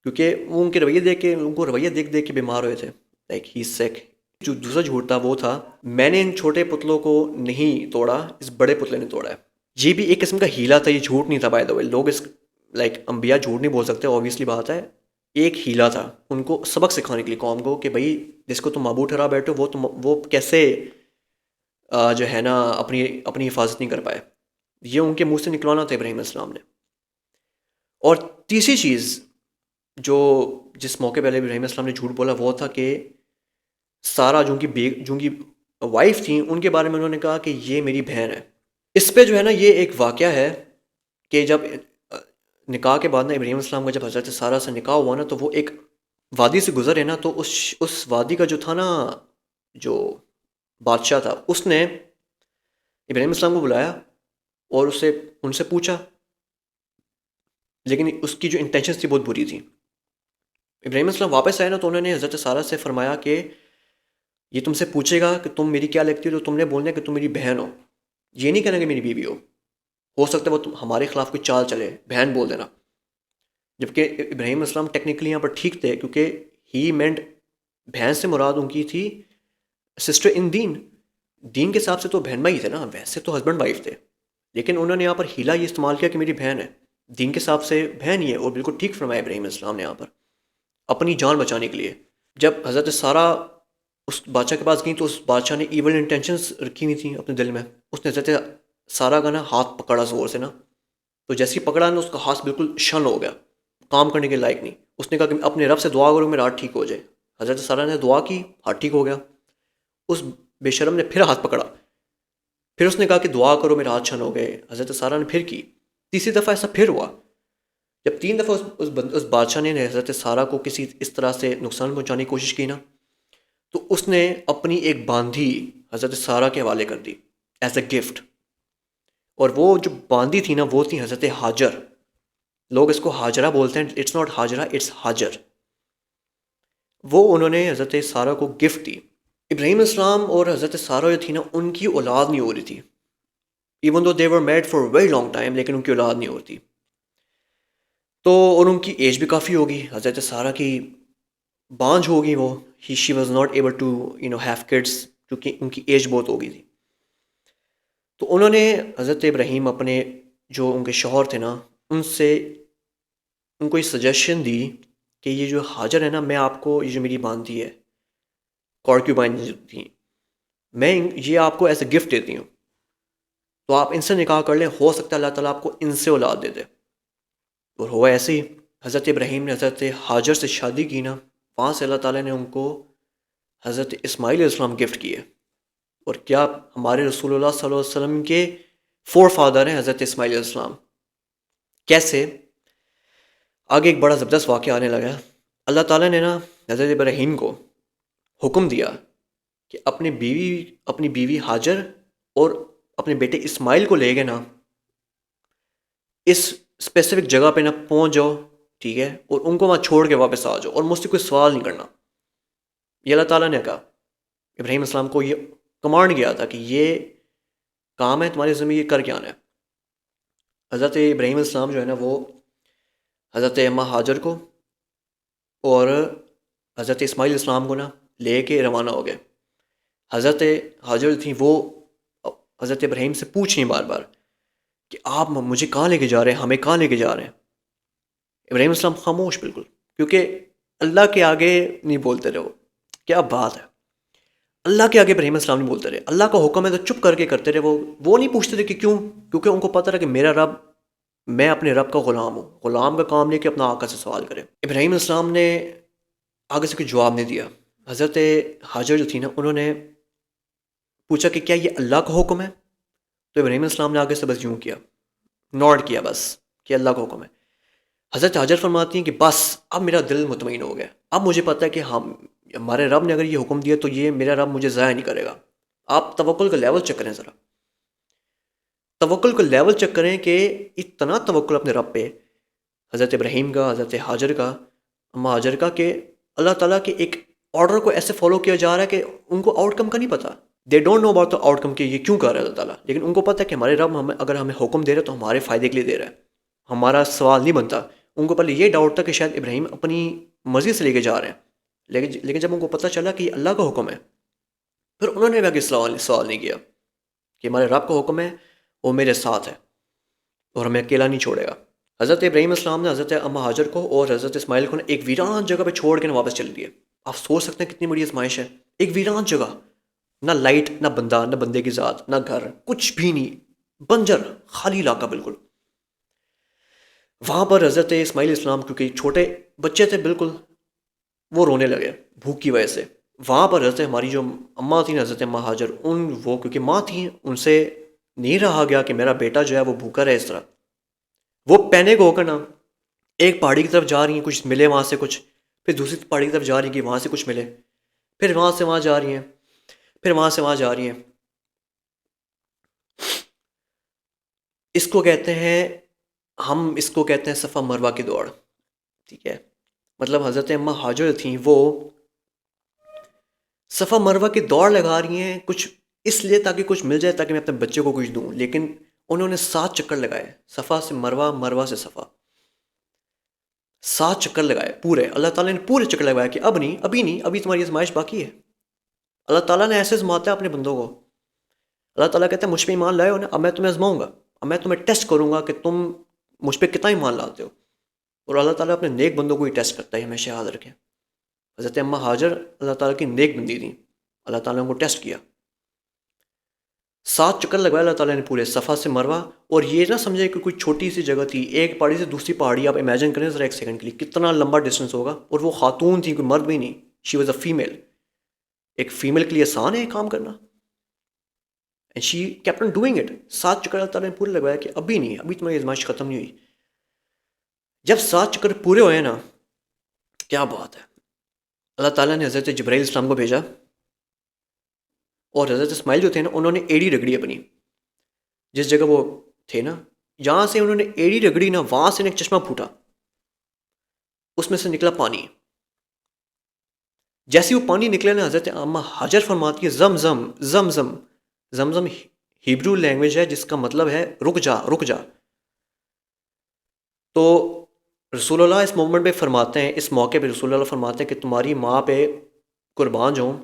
کیونکہ وہ ان کے رویے دیکھ کے، ان کو رویہ دیکھ دیکھ کے بیمار ہوئے تھے، لائک ہی سیک. جو دوسرا جھوٹ تھا وہ تھا، میں نے ان چھوٹے پتلوں کو نہیں توڑا، اس بڑے پتلے نے توڑا ہے. یہ بھی ایک قسم کا ہیلا تھا، یہ جھوٹ نہیں تھا. بائی دا وے، لوگ اس لائک انبیاء جھوٹ نہیں بول سکتے، اوبیسلی بات ہے. ایک ہیلا تھا ان کو سبق سکھانے کے لیے قوم کو، کہ بھائی جس کو تم معبود ٹھہرا بیٹھے ہو، وہ کیسے جو ہے نا اپنی حفاظت نہیں کر پائے. یہ ان کے منہ سے نکلوانا تھا ابراہیم علیہ السلام نے. اور تیسری چیز جو جس موقع پہ ابراہیم علیہ السلام نے جھوٹ بولا، وہ تھا کہ سارا جو ان کی وائف تھیں، ان کے بارے میں انہوں نے کہا کہ یہ میری بہن ہے. اس پہ جو ہے نا یہ ایک واقعہ ہے کہ جب نکاح کے بعد نا ابراہیم علیہ السلام کا جب حضرت سارہ سے نکاح ہوا نا، تو وہ ایک وادی سے گزرے نا، تو اس وادی کا جو تھا نا، جو بادشاہ تھا، اس نے ابراہیم علیہ السلام کو بلایا اور ان سے پوچھا، لیکن اس کی جو انٹینشنز تھی بہت بری تھی. ابراہیم علیہ السلام واپس آئے نا، تو انہوں نے حضرت سارہ سے فرمایا کہ یہ تم سے پوچھے گا کہ تم میری کیا لگتی ہو، تو تم نے بولنا کہ تم میری بہن ہو، یہ نہیں کہنا کہ میری بیوی ہو سکتا ہے وہ ہمارے خلاف کوئی چال چلے، بہن بول دینا. جبکہ ابراہیم علیہ السلام ٹیکنیکلی یہاں پر ٹھیک تھے، کیونکہ ہی مینٹ، بہن سے مراد ان کی تھی سسٹر ان دین کے حساب سے تو بہن بھائی تھے نا، ویسے تو ہسبینڈ وائف تھے، لیکن انہوں نے یہاں پر ہیلا یہ استعمال کیا کہ میری بہن ہے، دین کے حساب سے بہن ہی ہے. اور بالکل ٹھیک فرمایا ابراہیم علیہ السلام نے یہاں پر اپنی جان بچانے کے لیے. جب حضرت سارہ اس بادشاہ کے پاس گئیں، تو اس بادشاہ نے ایول انٹینشنس رکھی ہوئی تھیں اپنے دل میں. اس نے حضرت سارہ کا نا ہاتھ پکڑا زور سے نا، تو جیسے ہی پکڑا نا، اس کا ہاتھ بالکل شل ہو گیا، کام کرنے کے لائق نہیں. اس نے کہا کہ اپنے رب سے دعا کرو میرا ہاتھ ٹھیک ہو جائے. حضرت سارہ نے دعا کی، ہاتھ ٹھیک ہو گیا. اس بے شرم نے پھر ہاتھ پکڑا، پھر اس نے کہا کہ دعا کرو میرا ہاتھ چھن ہو گئے. حضرت سارہ نے پھر کی. تیسری دفعہ ایسا پھر ہوا. جب 3 دفعہ اس بادشاہ نے حضرت سارہ کو کسی اس طرح سے نقصان پہنچانے کی کوشش کی نا، تو اس نے اپنی ایک باندھی حضرت سارہ کے حوالے کر دی ایز اے گفٹ. اور وہ جو باندھی تھی نا، وہ تھی حضرت ہاجر. لوگ اس کو ہاجرہ بولتے ہیں، اٹس ناٹ ہاجرہ، اٹس ہاجر. وہ انہوں نے حضرت سارہ کو گفٹ دی. ابراہیم السلام اور حضرت سارہ جو تھی نا، ان کی اولاد نہیں ہو رہی تھی، even though they were made for very long time, لیکن ان کی اولاد نہیں ہوتی. تو اور ان کی ایج بھی کافی ہوگی. حضرت سارہ کی بانجھ ہوگی، وہ she was not able to have kids, کیونکہ ان کی ایج بہت ہو گئی تھی. تو انہوں نے حضرت ابراہیم اپنے جو ان کے شوہر تھے نا، ان کو یہ سجیشن دی کہ یہ جو ہاجر ہے نا، میں آپ کو یہ جو میری باندھی ہے، کارکیوبائن تھیں، میں یہ آپ کو ایز اے گفٹ دیتی ہوں، تو آپ ان سے نکاح کر لیں، ہو سکتا ہے اللہ تعالیٰ آپ کو ان سے اولاد دے دے. اور ہوا ایسے ہی. حضرت ابراہیم نے حضرت ہاجر سے شادی کی نا، وہاں سے اللہ تعالیٰ نے ان کو حضرت اسماعیل علیہ السلام گفٹ کیے. اور کیا ہمارے رسول اللہ صلی اللہ علیہ وسلم کے فور فادر ہیں حضرت اسماعیل علیہ السلام. کیسے؟ آگے ایک بڑا زبردست واقعہ آنے لگا. اللہ تعالیٰ نے نا حضرت ابراہیم کو حکم دیا کہ اپنی بیوی ہاجر اور اپنے بیٹے اسماعیل کو لے گئے نا، اس اسپیسیفک جگہ پہ نا پہنچ جاؤ، ٹھیک ہے، اور ان کو وہاں چھوڑ کے واپس آ جاؤ، اور مجھ سے کوئی سوال نہیں کرنا. یہ اللہ تعالیٰ نے کہا. ابراہیم السلام کو یہ کمانڈ کیا تھا کہ یہ کام ہے تمہاری زمین، یہ کر کے آنا ہے. حضرت ابراہیم السلام جو ہے نا، وہ حضرت اماں ہاجر کو اور حضرت اسماعیل السلام کو نا لے کے روانہ ہو گئے. حضرت حاجر تھیں وہ حضرت ابراہیم سے پوچھ رہی ہیں بار بار کہ آپ مجھے کہاں لے کے جا رہے ہیں، ہمیں کہاں لے کے جا رہے ہیں. ابراہیم السلام خاموش بالکل، کیونکہ اللہ کے آگے نہیں بولتے رہے وہ. کیا بات ہے، اللہ کے آگے ابراہیم السلام نہیں بولتے رہے. اللہ کا حکم ہے تو چپ کر کے کرتے رہے. وہ نہیں پوچھتے تھے کہ کیوں، کیونکہ ان کو پتہ تھا کہ میرا رب، میں اپنے رب کا غلام ہوں. غلام کا کام نہیں کہ اپنا آقا سے سوال کرے. ابراہیم السلام نے آگے سے کوئی جواب نہیں دیا. حضرت حاجر جو تھی نا، انہوں نے پوچھا کہ کیا یہ اللہ کا حکم ہے؟ تو ابراہیم السلام نے آگے سے بس یوں کیا، نوڈ کیا بس کہ اللہ کا حکم ہے. حضرت حاجر فرماتی ہیں کہ بس اب میرا دل مطمئن ہو گیا. اب مجھے پتہ ہے کہ ہمارے رب نے اگر یہ حکم دیا تو یہ میرا رب مجھے ضائع نہیں کرے گا. آپ توکل کا لیول چیک کریں ذرا، توکل کا لیول چیک کریں کہ اتنا توکل اپنے رب پہ حضرت ابراہیم کا، حضرت حاجر کا، اما حاجر کا، کہ اللہ تعالیٰ کے ایک آرڈر کو ایسے فالو کیا جا رہا ہے کہ ان کو آؤٹ کم کا نہیں پتہ. They don't know about the outcome کہ یہ کیوں کر رہا ہے اللہ تعالیٰ، لیکن ان کو پتہ ہے کہ ہمارے رب اگر ہمیں حکم دے رہے تو ہمارے فائدے کے لیے دے رہا ہے، ہمارا سوال نہیں بنتا. ان کو پہلے یہ ڈاؤٹ تھا کہ شاید ابراہیم اپنی مرضی سے لے کے جا رہے ہیں، لیکن جب ان کو پتہ چلا کہ یہ اللہ کا حکم ہے، پھر انہوں نے بھی آگے سوال نہیں کیا کہ ہمارے رب کا حکم ہے، وہ میرے ساتھ ہے اور ہمیں اکیلا نہیں چھوڑے گا. حضرت ابراہیم السلام نے حضرت اما حاجر کو اور حضرت اسماعیل کو ایک ویران جگہ پہ چھوڑ کے واپس چل دیے. آپ سوچ سکتے ہیں کتنی بڑی آزمائش ہے. ایک ویران جگہ، نہ لائٹ، نہ بندہ، نہ بندے کی ذات، نہ گھر، کچھ بھی نہیں، بنجر خالی علاقہ بالکل. وہاں پر حضرت اسماعیل السلام کیونکہ چھوٹے بچے تھے بالکل، وہ رونے لگے بھوک کی وجہ سے. وہاں پر حضرت ہماری جو اماں تھیں حضرت اماں حاجر، وہ کیونکہ ماں تھیں، ان سے نہیں رہا گیا کہ میرا بیٹا جو ہے وہ بھوکا رہے اس طرح. وہ پینک ہو کر نا ایک پہاڑی کی طرف جا رہی ہیں، کچھ ملے وہاں سے کچھ، پھر دوسری پہاڑی کی طرف جا رہی ہیں کہ وہاں سے کچھ ملے، پھر وہاں سے وہاں جا رہی ہیں، پھر وہاں سے وہاں جا رہی ہیں. اس کو کہتے ہیں، ہم اس کو کہتے ہیں صفا مروہ کی دوڑ. ٹھیک ہے، مطلب حضرت اماں حاجر تھیں وہ صفا مروہ کی دوڑ لگا رہی ہیں، کچھ اس لیے تاکہ کچھ مل جائے، تاکہ میں اپنے بچے کو کچھ دوں. لیکن انہوں نے 7 چکر لگائے، صفا سے مروہ، مروہ سے صفا، 7 چکر لگائے پورے. اللہ تعالیٰ نے پورے چکر لگائے کہ اب نہیں، ابھی نہیں، ابھی تمہاری آزمائش باقی ہے. اللہ تعالیٰ نے ایسے آزماتا ہے اپنے بندوں کو. اللہ تعالیٰ کہتا ہے مجھ پہ ایمان لائے ہو نا، اب میں تمہیں آزماؤں گا، اب میں تمہیں ٹیسٹ کروں گا کہ تم مجھ پہ کتنا ایمان لاتے ہو. اور اللہ تعالیٰ اپنے نیک بندوں کو ہی ٹیسٹ کرتا ہے، ہمیشہ یاد رکھیں. حضرت اماں حاجر اللہ تعالیٰ کی نیک بندی تھیں، اللہ تعالیٰ نے ان کو ٹیسٹ کیا. 7 چکر لگوایا اللہ تعالیٰ نے پورے صفا سے مروہ. اور یہ نہ سمجھے کہ کوئی چھوٹی سی جگہ تھی، ایک پہاڑی سے دوسری پہاڑی، آپ امیجن کریں ذرا ایک سیکنڈ کے لیے کتنا لمبا ڈسٹینس ہوگا. اور وہ خاتون تھی، کوئی مرد بھی نہیں، شی واز اے فیمیل. ایک فیمیل کے لیے آسان ہے یہ کام کرنا، and she kept on doing it. 7 چکر اللہ تعالیٰ نے پورے لگوایا کہ ابھی نہیں، ابھی تمہاری آزمائش ختم نہیں ہوئی. جب 7 چکر پورے ہوئے نا، کیا بات ہے، اللہ تعالیٰ نے حضرت جبرائیل السلام کو بھیجا، اور حضرت اسماعیل جو تھے نا، انہوں نے ایڑی رگڑی اپنی، جس جگہ وہ تھے نا، جہاں سے انہوں نے ایڑی رگڑی نا، وہاں سے ایک چشمہ پھوٹا، اس میں سے نکلا پانی. جیسے وہ پانی نکلے نا، حضرت اماں حاجر فرماتی ہے زمزم زمزم. زمزم ہیبرو لینگویج ہے جس کا مطلب ہے رک جا رک جا. تو رسول اللہ اس مومنٹ پہ فرماتے ہیں، اس موقع پہ رسول اللہ فرماتے ہیں کہ تمہاری ماں پہ قربان جاؤں،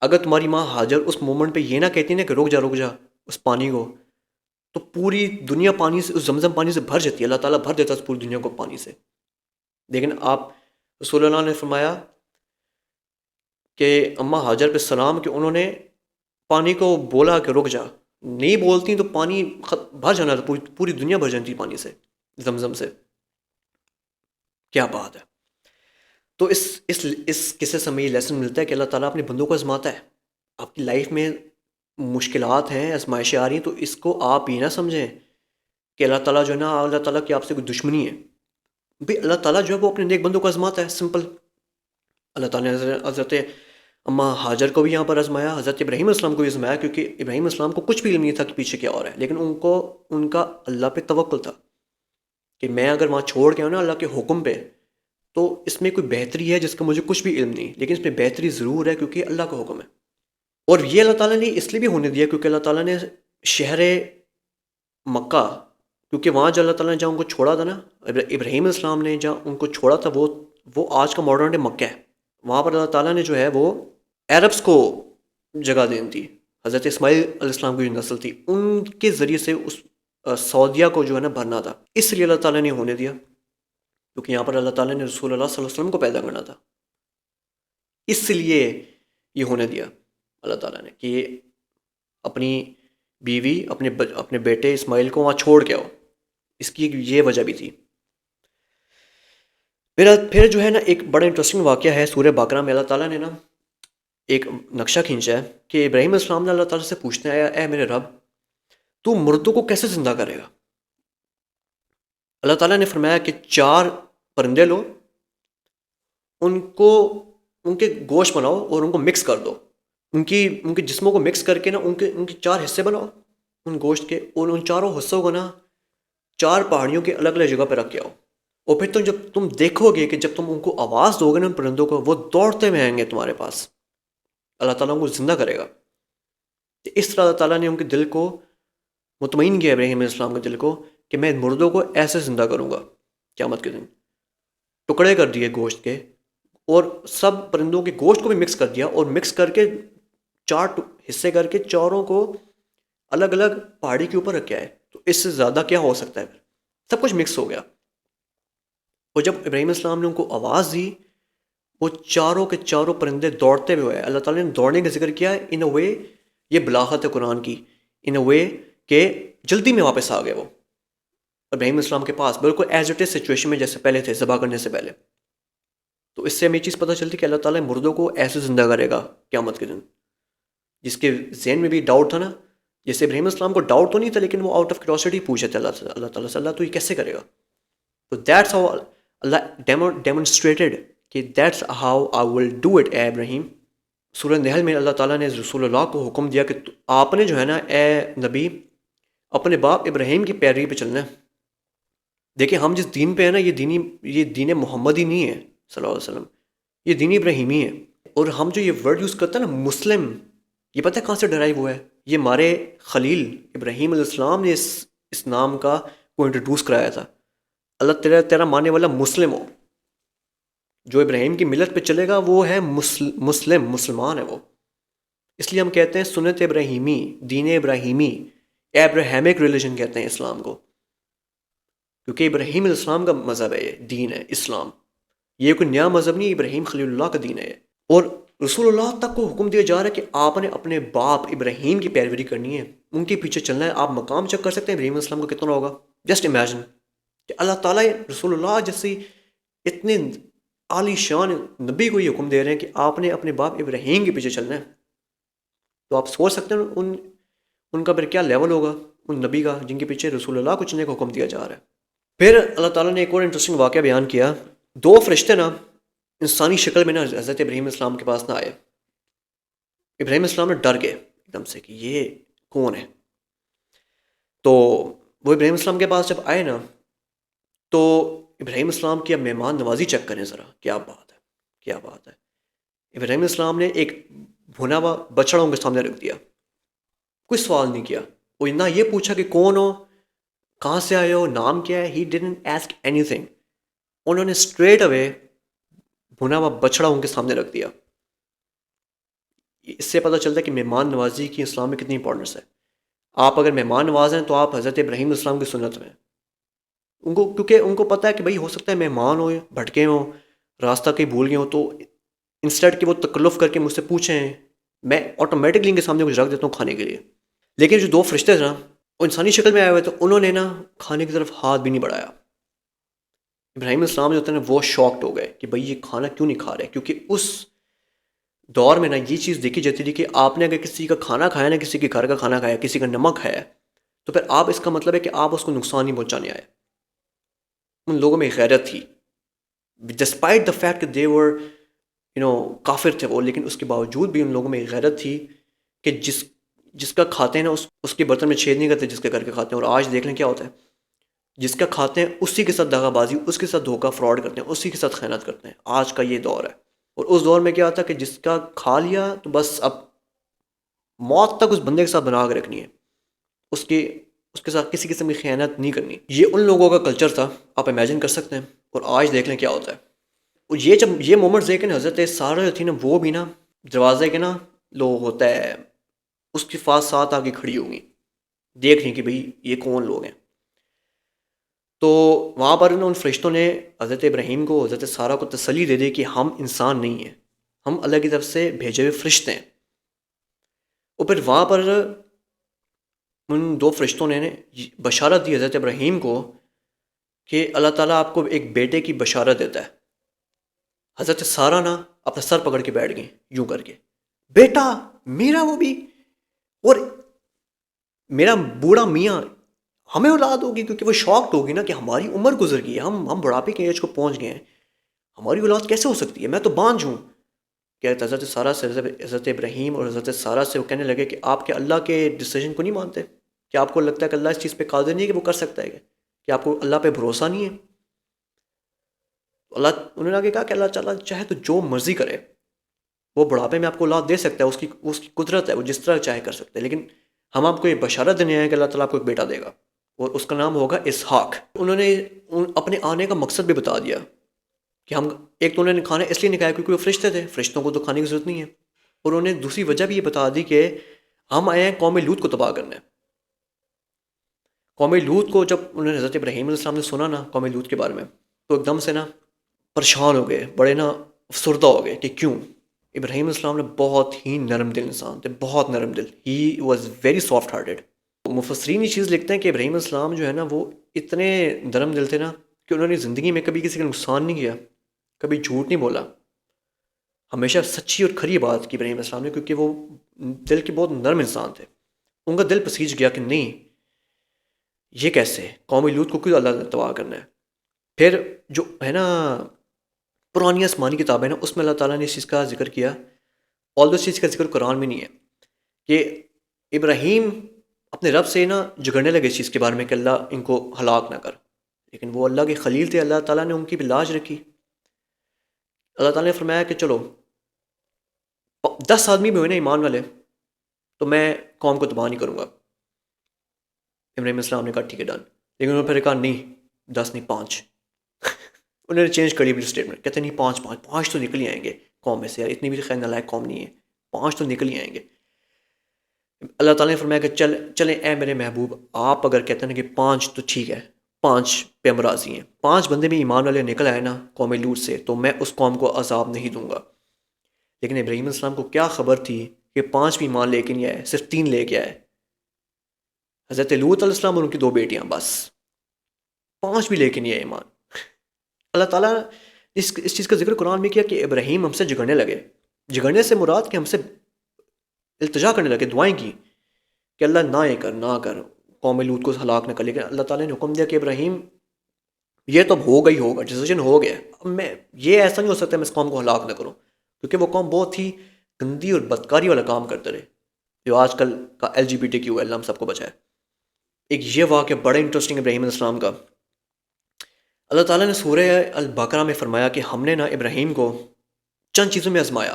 اگر تمہاری ماں حاجر اس مومنٹ پہ یہ نہ کہتی نا کہ رک جا اس پانی کو، تو پوری دنیا پانی سے، اس زمزم پانی سے بھر جاتی ہے. اللہ تعالیٰ بھر دیتا ہے اس پوری دنیا کو پانی سے. لیکن آپ رسول اللہ نے فرمایا کہ اماں حاجر پہ السلام کہ انہوں نے پانی کو بولا کہ رک جا، نہیں بولتی تو پانی بھر جانا تھا، پوری دنیا بھر جاتی پانی سے، زمزم سے. کیا بات ہے. تو اس قصے سے ہمیں یہ لیسن ملتا ہے کہ اللہ تعالیٰ اپنے بندوں کو آزماتا ہے. آپ کی لائف میں مشکلات ہیں، آزمائشیں آ رہی ہیں، تو اس کو آپ یہ نہ سمجھیں کہ اللہ تعالیٰ جو ہے نا، اللہ تعالیٰ کی آپ سے کوئی دشمنی ہے. بھئی اللہ تعالیٰ جو ہے وہ اپنے نیک بندوں کو آزماتا ہے، سمپل. اللہ تعالیٰ نے حضرت اماں حاجر کو بھی یہاں پر آزمایا، حضرت ابراہیم السلام کو بھی آزمایا، کیونکہ ابراہیم السلام کو کچھ بھی علم نہیں تھا کہ پیچھے کیا ہو رہا ہے، لیکن ان کا اللہ پہ توکل تھا کہ میں اگر وہاں چھوڑ کے آؤں نا اللہ کے حکم پہ، تو اس میں کوئی بہتری ہے جس کا مجھے کچھ بھی علم نہیں، لیکن اس میں بہتری ضرور ہے کیونکہ اللہ کا حکم ہے. اور یہ اللہ تعالیٰ نے اس لیے بھی ہونے دیا کیونکہ اللہ تعالیٰ نے شہر مکہ، کیونکہ وہاں جو اللہ تعالیٰ نے جہاں ان کو چھوڑا تھا نا، ابراہیم السلام نے جہاں ان کو چھوڑا تھا، وہ آج کا ماڈرن ڈے مکہ ہے. وہاں پر اللہ تعالیٰ نے جو ہے وہ عربس کو جگہ دین دی. حضرت اسماعیل علیہ السلام کی جو نسل تھی ان کے ذریعے سے اس سعودیہ کو جو ہے نا بھرنا تھا. اس لیے اللہ تعالیٰ نے ہونے دیا کیونکہ یہاں پر اللہ تعالیٰ نے رسول اللہ صلی اللہ علیہ وسلم کو پیدا کرنا تھا. اس لیے یہ ہونے دیا اللہ تعالیٰ نے کہ یہ اپنی بیوی اپنے بیٹے اسماعیل کو وہاں چھوڑ کے آؤ. اس کی یہ وجہ بھی تھی. پھر جو ہے نا ایک بڑا انٹرسٹنگ واقعہ ہے سورہ بقرہ میں. اللہ تعالیٰ نے نا ایک نقشہ کھینچا ہے کہ ابراہیم علیہ السلام نے اللہ تعالیٰ سے پوچھنا ہے اے میرے رب تو مردوں کو کیسے زندہ کرے گا. اللہ تعالیٰ نے فرمایا کہ 4 پرندے لو، ان کے گوشت بناؤ اور ان کو مکس کر دو. ان کے جسموں کو مکس کر کے نا ان کے 4 حصے بناؤ ان گوشت کے، اور ان چاروں حصوں کو نا 4 پہاڑیوں کے الگ الگ جگہ پہ رکھ کے آؤ. اور پھر جب تم دیکھو گے کہ جب تم ان کو آواز دو گے نا ان پرندوں کو، وہ دوڑتے ہوئے آئیں گے تمہارے پاس. اللہ تعالیٰ ان کو زندہ کرے گا. اس طرح اللہ تعالیٰ نے ان کے دل کو مطمئن کیا، ابراہیم علیہ السلام کے دل کو، کہ میں مردوں کو ایسے زندہ کروں گا قیامت کے دن. ٹکڑے کر دیے گوشت کے اور سب پرندوں کے گوشت کو بھی مکس کر دیا، اور مکس کر کے 4 حصے کر کے چاروں کو الگ الگ پہاڑی کے اوپر رکھا ہے. تو اس سے زیادہ کیا ہو سکتا ہے؟ سب کچھ مکس ہو گیا. اور جب ابراہیم علیہ السلام نے ان کو آواز دی، وہ چاروں کے چاروں پرندے دوڑتے ہوئے. اللہ تعالیٰ نے دوڑنے کا ذکر کیا ہے ان اے وے، یہ بلاغت ہے قرآن کی، ان اے وے کہ جلدی میں واپس آ گئے وہ ابراہیم علیہ السلام کے پاس، بالکل ایز اٹ از سچویشن میں جیسے پہلے تھے ذبح کرنے سے پہلے. تو اس سے ہمیں یہ چیز پتہ چلتی کہ اللہ تعالیٰ مردوں کو ایسے زندہ کرے گا قیامت کے دن. جس کے ذہن میں بھی ڈاؤٹ تھا نا، جیسے ابراہیم علیہ السلام کو ڈاؤٹ تو نہیں تھا لیکن وہ آؤٹ آف کیوریوسٹی پوچھے تھے اللہ تعالیٰ سے، اللہ تو یہ کیسے کرے گا. تو دیٹس ہاؤ اللہ ڈیمونسٹریٹڈ کہ that's how I will do it اے ابراہیم. سورہ نحل میں اللہ تعالیٰ نے رسول اللہ کو حکم دیا کہ آپ نے جو ہے نا اے نبی اپنے باپ ابراہیم کی پیروی پہ چلنا ہے. دیکھیں ہم جس دین پہ ہیں نا یہ دین محمدی نہیں ہے صلی اللہ علیہ وسلم، یہ دین ابراہیمی ہے. اور ہم جو یہ ورڈ یوز کرتے ہیں نا مسلم، یہ پتہ ہے کہاں سے ڈرائیو ہوا ہے؟ یہ ہمارے خلیل ابراہیم علیہ السلام نے اس نام کا کو انٹروڈیوس کرایا تھا. اللہ تیرا ماننے والا مسلم ہو، جو ابراہیم کی ملت پہ چلے گا وہ ہے مسلمان ہے وہ. اس لیے ہم کہتے ہیں سنت ابراہیمی، دین ابراہیمی، ابراہیمک ریلیجن کہتے ہیں اسلام کو، کیونکہ ابراہیم علیہ السلام کا مذہب ہے، یہ دین ہے اسلام. یہ کوئی نیا مذہب نہیں، ابراہیم خلیل اللہ کا دین ہے. اور رسول اللہ تک کو حکم دیا جا رہا ہے کہ آپ نے اپنے باپ ابراہیم کی پیروی کرنی ہے، ان کے پیچھے چلنا ہے. آپ مقام چیک کر سکتے ہیں ابراہیم علیہ السلام کا کتنا ہوگا. جسٹ امیجن کہ اللہ تعالیٰ رسول اللہ جیسی اتنے عالی شان نبی کو یہ حکم دے رہے ہیں کہ آپ نے اپنے باپ ابراہیم کے پیچھے چلنا ہے. تو آپ سوچ سکتے ہیں ان کا پھر کیا لیول ہوگا ان نبی کا جن کے پیچھے رسول اللہ کو چلنے کا حکم دیا جا رہا ہے. پھر اللہ تعالیٰ نے ایک اور انٹرسٹنگ واقعہ بیان کیا. 2 فرشتے نا انسانی شکل میں نا حضرت ابراہیم علیہ السلام کے پاس نہ آئے. ابراہیم علیہ السلام نے ڈر گئے ایک دم سے کہ یہ کون ہے. تو وہ ابراہیم علیہ السلام کے پاس جب آئے نا تو ابراہیم السلام کی اب مہمان نوازی چیک کریں ذرا، کیا بات ہے کیا بات ہے. ابراہیم السلام نے ایک بھنا ہوا بچڑا ان کے سامنے رکھ دیا، کوئی سوال نہیں کیا، وہ نہ یہ پوچھا کہ کون ہو، کہاں سے آئے ہو، نام کیا ہے. ہی ڈڈنٹ ایسک اینی تھنگ. انہوں نے اسٹریٹ اوے بھنا ہوا بچڑا ان کے سامنے رکھ دیا. اس سے پتہ چلتا ہے کہ مہمان نوازی کی اسلام میں کتنی امپورٹنس ہے. آپ اگر مہمان نواز ہیں تو آپ حضرت ابراہیم علیہ السلام کی سنت میں کیونکہ ان کو پتہ ہے کہ بھائی ہو سکتا ہے مہمان ہو، بھٹکے ہوں، راستہ کہیں بھول گئے ہوں، تو انسٹیڈ کہ وہ تکلف کر کے مجھ سے پوچھیں، میں آٹومیٹکلی ان کے سامنے کچھ رکھ دیتا ہوں کھانے کے لیے. لیکن جو 2 فرشتے تھے نا وہ انسانی شکل میں آئے ہوئے تو انہوں نے نا کھانے کی طرف ہاتھ بھی نہیں بڑھایا. ابراہیم علیہ السلام جو ہوتے ہیں وہ شاکڈ ہو گئے کہ بھئی یہ کھانا کیوں نہیں کھا رہے. کیونکہ اس دور میں نا یہ چیز دیکھی جاتی تھی کہ آپ نے اگر کسی کا کھانا کھایا نا، کسی کے گھر کا کھانا کھایا، کسی کا نمک کھایا، تو پھر آپ اس کا مطلب ہے کہ آپ اس کو نقصان نہیں پہنچانے آئے. ان لوگوں میں غیرت تھی، ڈسپائٹ دا فیکٹ کہ دے ور کافر تھے وہ، لیکن اس کے باوجود بھی ان لوگوں میں غیرت تھی کہ جس کا کھاتے ہیں نا اس کے برتن میں چھید نہیں کرتے جس کے کر کے کھاتے ہیں. اور آج دیکھ لیں کیا ہوتا ہے، جس کا کھاتے ہیں اسی کے ساتھ دغا بازی، اس کے ساتھ دھوکہ فراڈ کرتے ہیں، اسی کے ساتھ خیانت کرتے ہیں. آج کا یہ دور ہے. اور اس دور میں کیا ہوتا ہے کہ جس کا کھا لیا تو بس اب موت تک اس بندے کے ساتھ بنا کے رکھنی ہے، اس کے ساتھ کسی قسم کی خیانت نہیں کرنی. یہ ان لوگوں کا کلچر تھا، آپ امیجن کر سکتے ہیں. اور آج دیکھ لیں کیا ہوتا ہے. یہ جب یہ مومنٹس دیکھیں نا، حضرت سارہ جو تھی نا وہ بھی نا دروازے کے نا لوگ ہوتا ہے اس کے پاس ساتھ آگے کھڑی ہوں گی دیکھ رہی کہ بھئی یہ کون لوگ ہیں. تو وہاں پر ان فرشتوں نے حضرت ابراہیم کو حضرت سارہ کو تسلی دے دی کہ ہم انسان نہیں ہیں، ہم اللہ کی طرف سے بھیجے ہوئے فرشتے ہیں. اور پھر وہاں پر ان دو فرشتوں نے بشارت دی حضرت ابراہیم کو کہ اللہ تعالیٰ آپ کو ایک بیٹے کی بشارت دیتا ہے. حضرت سارہ نا اپنا سر پکڑ کے بیٹھ گئی یوں کر کے، بیٹا میرا وہ بھی، اور میرا بوڑھا میاں ہمیں اولاد ہوگی، کیونکہ وہ شاکڈ ہوگی نا کہ ہماری عمر گزر گئی ہے، ہم بڑھاپے کے ایج کو پہنچ گئے ہیں، ہماری اولاد کیسے ہو سکتی ہے، میں تو بانجھ ہوں. کہ حضرت سارہ سے حضرت ابراہیم اور حضرت سارہ سے وہ کہنے لگے کہ آپ کے اللہ کے ڈیسیجن کو نہیں مانتے؟ کہ آپ کو لگتا ہے کہ اللہ اس چیز پہ قادر نہیں ہے کہ وہ کر سکتا ہے؟ کہ آپ کو اللہ پہ بھروسہ نہیں ہے؟ اللہ انہوں نے آگے کہا کہ اللہ تعالیٰ چاہے تو جو مرضی کرے، وہ بڑھاپے میں آپ کو اولاد دے سکتا ہے، اس کی قدرت ہے، وہ جس طرح چاہے کر سکتا ہے. لیکن ہم آپ کو یہ بشارت دینے آئے کہ اللہ تعالیٰ آپ کو ایک بیٹا دے گا اور اس کا نام ہوگا اسحاق. انہوں نے اپنے آنے کا مقصد بھی بتا دیا کہ ہم ایک تو انہوں نے کھانا اس لیے نکایا کیونکہ وہ فرشتے تھے، فرشتوں کو تو کھانے کی ضرورت نہیں ہے. اور انہوں نے دوسری وجہ بھی یہ بتا دی کہ ہم آئے ہیں قوم لوط کو تباہ کرنے. قوم لوط کو جب انہوں نے حضرت ابراہیم علیہ السلام نے سنا نا قوم لوط کے بارے میں، تو ایک دم سے نا پریشان ہو گئے، بڑے نا افسردہ ہو گئے کہ کیوں. ابراہیم علیہ السلام نے بہت ہی نرم دل انسان تھے، بہت نرم دل، he was very soft hearted. مفسرین یہ چیز لکھتے ہیں کہ ابراہیم علیہ السلام جو ہے نا وہ اتنے نرم دل تھے نا کہ انہوں نے زندگی میں کبھی کسی کا نقصان نہیں کیا، کبھی جھوٹ نہیں بولا، ہمیشہ سچی اور کھری بات کی ابراہیم علیہ السلام نے، کیونکہ وہ دل کے بہت نرم انسان تھے. ان کا دل پسیج گیا کہ نہیں یہ کیسے، قوم لوط کو کیوں اللہ نے تباہ کرنا ہے. پھر جو ہے نا پرانی آسمانی کتابیں نا اس میں اللہ تعالیٰ نے اس چیز کا ذکر کیا، اور اس چیز کا ذکر قرآن میں نہیں ہے، کہ ابراہیم اپنے رب سے نا جھگڑنے لگے اس چیز کے بارے میں کہ اللہ ان کو ہلاک نہ کر. لیکن وہ اللہ کے خلیل تھے، اللہ تعالیٰ نے ان کی بھی لاج رکھی. اللہ تعالیٰ نے فرمایا کہ چلو 10 آدمی بھی ہوئے نا ایمان والے تو میں قوم کو تباہ نہیں کروں گا. ابراہیم السلام نے کہا ٹھیک ہے ڈن. لیکن انہوں نے پھر کہا نہیں 10 نہیں 5. انہوں نے چینج کری اپنی اسٹیٹمنٹ، کہتے نہیں 5 تو نکل ہی آئیں گے قوم میں سے، یار اتنی بھی خیر نالائق قوم نہیں ہے، 5 تو نکل ہی آئیں گے. اللہ تعالیٰ نے فرمایا کہ چلیں اے میرے محبوب، آپ اگر کہتے ہیں کہ 5 تو ٹھیک ہے، 5 پہ ہم راضی ہیں، 5 بندے بھی ایمان والے نکل آئے نا قوم لوط سے تو میں اس قوم کو عذاب نہیں دوں گا. لیکن ابراہیم علیہ السلام کو کیا خبر تھی کہ 5 بھی ایمان لے کے نہیں آئے، صرف 3 لے کے آئے. حضرت لوط علیہ السلام اور ان کی 2 بیٹیاں، بس 5 بھی لے کے نہیں آئے ایمان. اللہ تعالیٰ اس چیز کا ذکر قرآن میں کیا کہ ابراہیم ہم سے جھگڑنے لگے. جھگڑنے سے مراد کہ ہم سے التجا کرنے لگے، دعائیں کی کہ اللہ نہ یہ کر، نہ کر، قوم لوط کو ہلاک نہ کر. لیکن اللہ تعالیٰ نے حکم دیا کہ ابراہیم یہ تو اب ہوگا ہی ہوگا، ڈیسیجن ہو گیا، اب میں یہ ایسا نہیں ہو سکتا میں اس قوم کو ہلاک نہ کروں، کیونکہ وہ قوم بہت ہی گندی اور بدکاری والا کام کرتے رہے جو آج کل کا LGBTQ ہے، اللہ ہم سب کو بچائے. ایک یہ واقعہ بڑا انٹرسٹنگ ابراہیم علیہ السلام کا. اللہ تعالیٰ نے سورہ البقرہ میں فرمایا کہ ہم نے نا ابراہیم کو چند چیزوں میں آزمایا،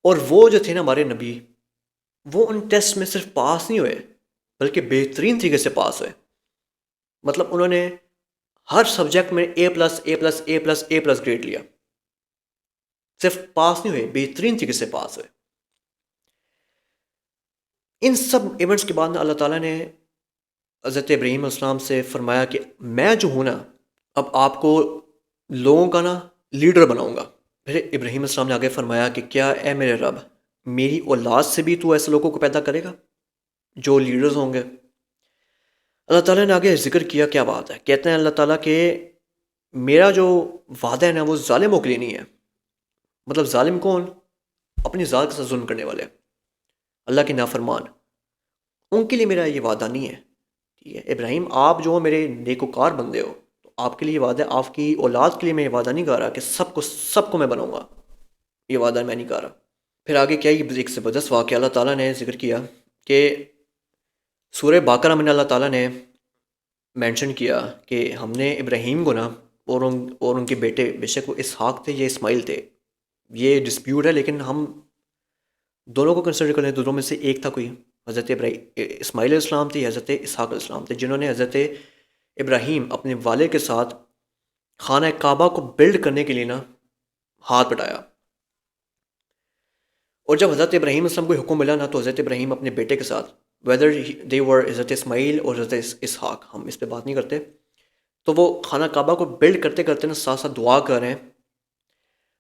اور وہ جو تھے نا ہمارے نبی، وہ ان ٹیسٹ میں صرف پاس نہیں ہوئے بلکہ بہترین طریقے سے پاس ہوئے. مطلب انہوں نے ہر سبجیکٹ میں A+A+A+A+ گریڈ لیا، صرف پاس نہیں ہوئے، بہترین طریقے سے پاس ہوئے. ان سب ایونٹس کے بعد نا اللہ تعالیٰ نے حضرت ابراہیم علیہ السلام سے فرمایا کہ میں جو ہوں نا اب آپ کو لوگوں کا نا لیڈر بناؤں گا. پھر ابراہیم علیہ السلام نے آگے فرمایا کہ کیا اے میرے رب میری اولاد سے بھی تو ایسے لوگوں کو پیدا کرے گا جو لیڈرز ہوں گے. اللہ تعالیٰ نے آگے ذکر کیا، کیا بات ہے، کہتے ہیں اللہ تعالیٰ کہ میرا جو وعدہ ہے نا وہ ظالموں کے لیے نہیں ہے. مطلب ظالم کون؟ اپنی ذات کے ساتھ ظلم کرنے والے، اللہ کے نافرمان، ان کے لیے میرا یہ وعدہ نہیں ہے. ٹھیک ہے ابراہیم آپ جو میرے نیکوکار بندے ہو تو آپ کے لیے یہ وعدہ ہے، آپ کی اولاد کے لیے میں یہ وعدہ نہیں کر رہا کہ سب کو میں بناؤں گا، یہ وعدہ میں نہیں کر رہا. پھر آگے کیا یہ ایک زبردست واقعہ اللہ تعالیٰ نے ذکر کیا کہ سورہ بقرہ میں اللہ تعالیٰ نے مینشن کیا کہ ہم نے ابراہیم کو نا اور ان کے بیٹے، بے شک وہ اسحاق تھے یا اسماعیل تھے، یہ ڈسپیوٹ ہے، لیکن ہم دونوں کو کنسیڈر کریں، دونوں میں سے ایک تھا کوئی، حضرت اسماعیل علیہ السلام تھے یا حضرت اسحاق علیہ السلام تھے، جنہوں نے حضرت ابراہیم اپنے والد کے ساتھ خانہ کعبہ کو بلڈ کرنے کے لیے نا ہاتھ بٹایا. اور جب حضرت ابراہیم علیہ السلام کو حکم ملا نا تو حضرت ابراہیم اپنے بیٹے کے ساتھ ویدر دے ور حضرت اسماعیل اور حضرت اسحاق، ہم اس پہ بات نہیں کرتے، تو وہ خانہ کعبہ کو بلڈ کرتے کرتے نا ساتھ ساتھ دعا کر رہے ہیں،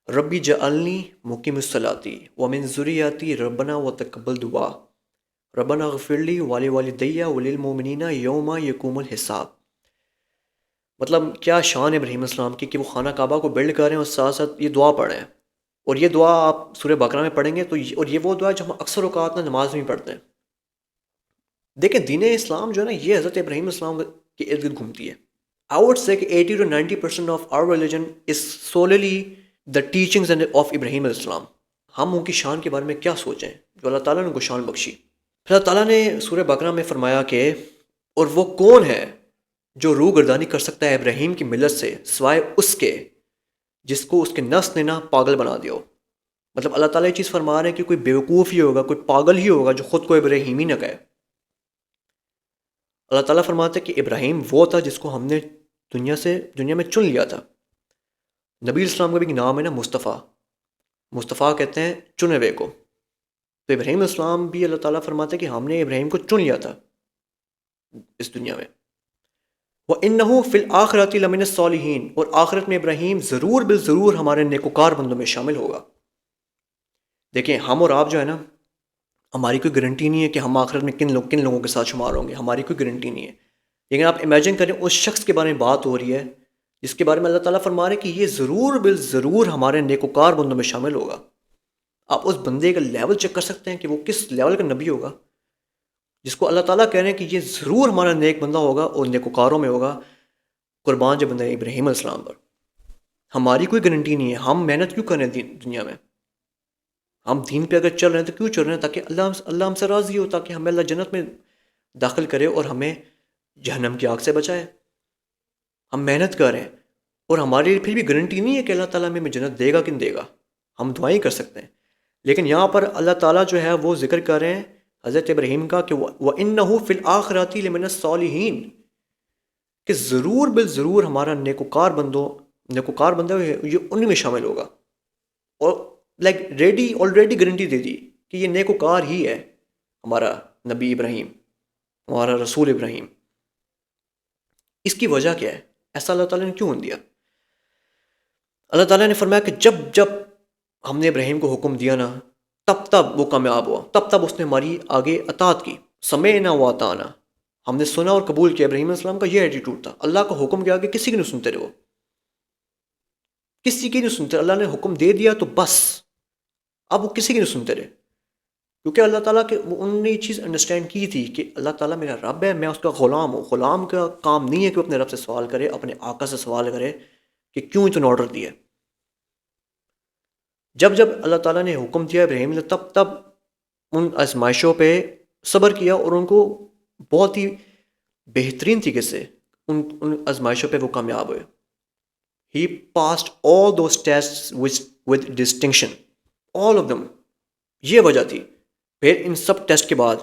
ربی جعلنی مقیم الصلاتی ومن ذریتی ربنا وتقبل دعا ربنا اغفر لی والی والدیہ وللمؤمنین یوم یقوم الحساب. مطلب کیا شان ہے ابراہیم السلام کی کہ وہ خانہ کعبہ کو بلڈ کر رہے ہیں اور ساتھ ساتھ یہ دعا پڑھ رہے ہیں. اور یہ دعا آپ سورہ بقرہ میں پڑھیں گے تو اور یہ وہ دعا جو ہم اکثر اوقات نا نماز میں پڑھتے ہیں. دیکھیں دین اسلام جو ہے نا یہ حضرت ابراہیم السلام کے ارد گرد گھومتی ہے. I would say کہ 80 to 90% of our religion is solely the teachings of ابراہیم علیہ السلام. ہم ان کی شان کے بارے میں کیا سوچیں جو اللہ تعالیٰ نے ان کو شان بخشی. پھر اللہ تعالیٰ نے سورہ بقرہ میں فرمایا کہ اور وہ کون ہے جو روح گردانی کر سکتا ہے ابراہیم کی ملت سے سوائے اس کے جس کو اس کے نفس نے نا پاگل بنا دیا ہو. مطلب اللہ تعالیٰ یہ چیز فرما رہے ہیں کہ کوئی بیوقوف ہی ہوگا، کوئی پاگل ہی ہوگا جو خود کو ابراہیمی نہ کہے. اللہ تعالیٰ فرماتے ہیں کہ ابراہیم وہ تھا جس کو ہم نے دنیا میں چن لیا تھا. نبی السلام کا بھی نام ہے نا مصطفیٰ. مصطفیٰ کہتے ہیں چنے ہوئے کو. تو ابراہیم السلام بھی اللہ تعالیٰ فرماتے ہیں کہ ہم نے ابراہیم کو چن لیا تھا اس دنیا میں. وَإِنَّهُ فِي الْآخِرَةِ لَمِنَ الصَّالِحِينَ، اور آخرت میں ابراہیم ضرور بالضرور ہمارے نیکوکار بندوں میں شامل ہوگا. دیکھیں ہم اور آپ جو ہے نا ہماری کوئی گارنٹی نہیں ہے کہ ہم آخرت میں کن لوگوں کے ساتھ شمار ہوں گے، ہماری کوئی گارنٹی نہیں ہے. لیکن آپ امیجن کریں اس شخص کے بارے میں بات ہو رہی ہے جس کے بارے میں اللہ تعالیٰ فرما رہے ہیں کہ یہ ضرور بالضرور ہمارے نیکوکار بندوں میں شامل ہوگا. آپ اس بندے کا لیول چیک کر سکتے ہیں کہ وہ کس لیول کا نبی ہوگا جس کو اللہ تعالیٰ کہہ رہے ہیں کہ یہ ضرور ہمارا نیک بندہ ہوگا اور نیکوکاروں میں ہوگا. قربان جو بندہ ہے ابراہیم علیہ السلام پر. ہماری کوئی گارنٹی نہیں ہے. ہم محنت کیوں کر رہے ہیں دنیا میں؟ ہم دین پہ اگر چل رہے ہیں تو کیوں چل رہے ہیں؟ تاکہ اللہ ہم سے راضی ہو، تاکہ ہمیں اللہ جنت میں داخل کرے اور ہمیں جہنم کی آگ سے بچائے. ہم محنت کر رہے ہیں اور ہمارے لیے پھر بھی گارنٹی نہیں ہے کہ اللہ تعالیٰ ہمیں جنت دے گا کہ نہیں دے گا. ہم دعائیں کر سکتے ہیں. لیکن یہاں پر اللہ تعالیٰ جو ہے وہ ذکر کر رہے ہیں حضرت ابراہیم کا کہ وَإِنَّهُ فِي الْآخِرَةِ لَمِنَ الصَّالِحِينَ، کہ ضرور بالضرور ہمارا نیکوکار بندہ یہ ان میں شامل ہوگا. اور آلریڈی گارنٹی دے دی کہ یہ نیکوکار ہی ہے ہمارا نبی ابراہیم، ہمارا رسول ابراہیم. اس کی وجہ کیا ہے؟ ایسا اللہ تعالیٰ نے کیوں دیا؟ اللہ تعالیٰ نے فرمایا کہ جب ہم نے ابراہیم کو حکم دیا نا تب وہ کامیاب ہوا، تب اس نے ہماری آگے اطاعت کی. سمعنا واطعنا، ہم نے سنا اور قبول کیا. ابراہیم علیہ السلام کا یہ ایٹیٹیوڈ تھا. اللہ کا حکم کے آگے کسی کی نہیں سنتے رہے، وہ کسی کی نہیں سنتے. اللہ نے حکم دے دیا تو بس اب وہ کسی کی نہیں سنتے رہے، کیونکہ اللہ تعالیٰ کے انہوں نے یہ چیز انڈرسٹینڈ کی تھی کہ اللہ تعالیٰ میرا رب ہے، میں اس کا غلام ہوں. غلام کا کام نہیں ہے کہ وہ اپنے رب سے سوال کرے، اپنے آقا سے سوال کرے کہ کیوں تو نے آرڈر دیا. جب اللہ تعالیٰ نے حکم دیا ابراہیم نے تب ان آزمائشوں پہ صبر کیا اور ان کو بہت ہی بہترین طریقے سے ان آزمائشوں پہ وہ کامیاب ہوئے. He passed all those tests with distinction, all of them. یہ وجہ تھی. پھر ان سب ٹیسٹ کے بعد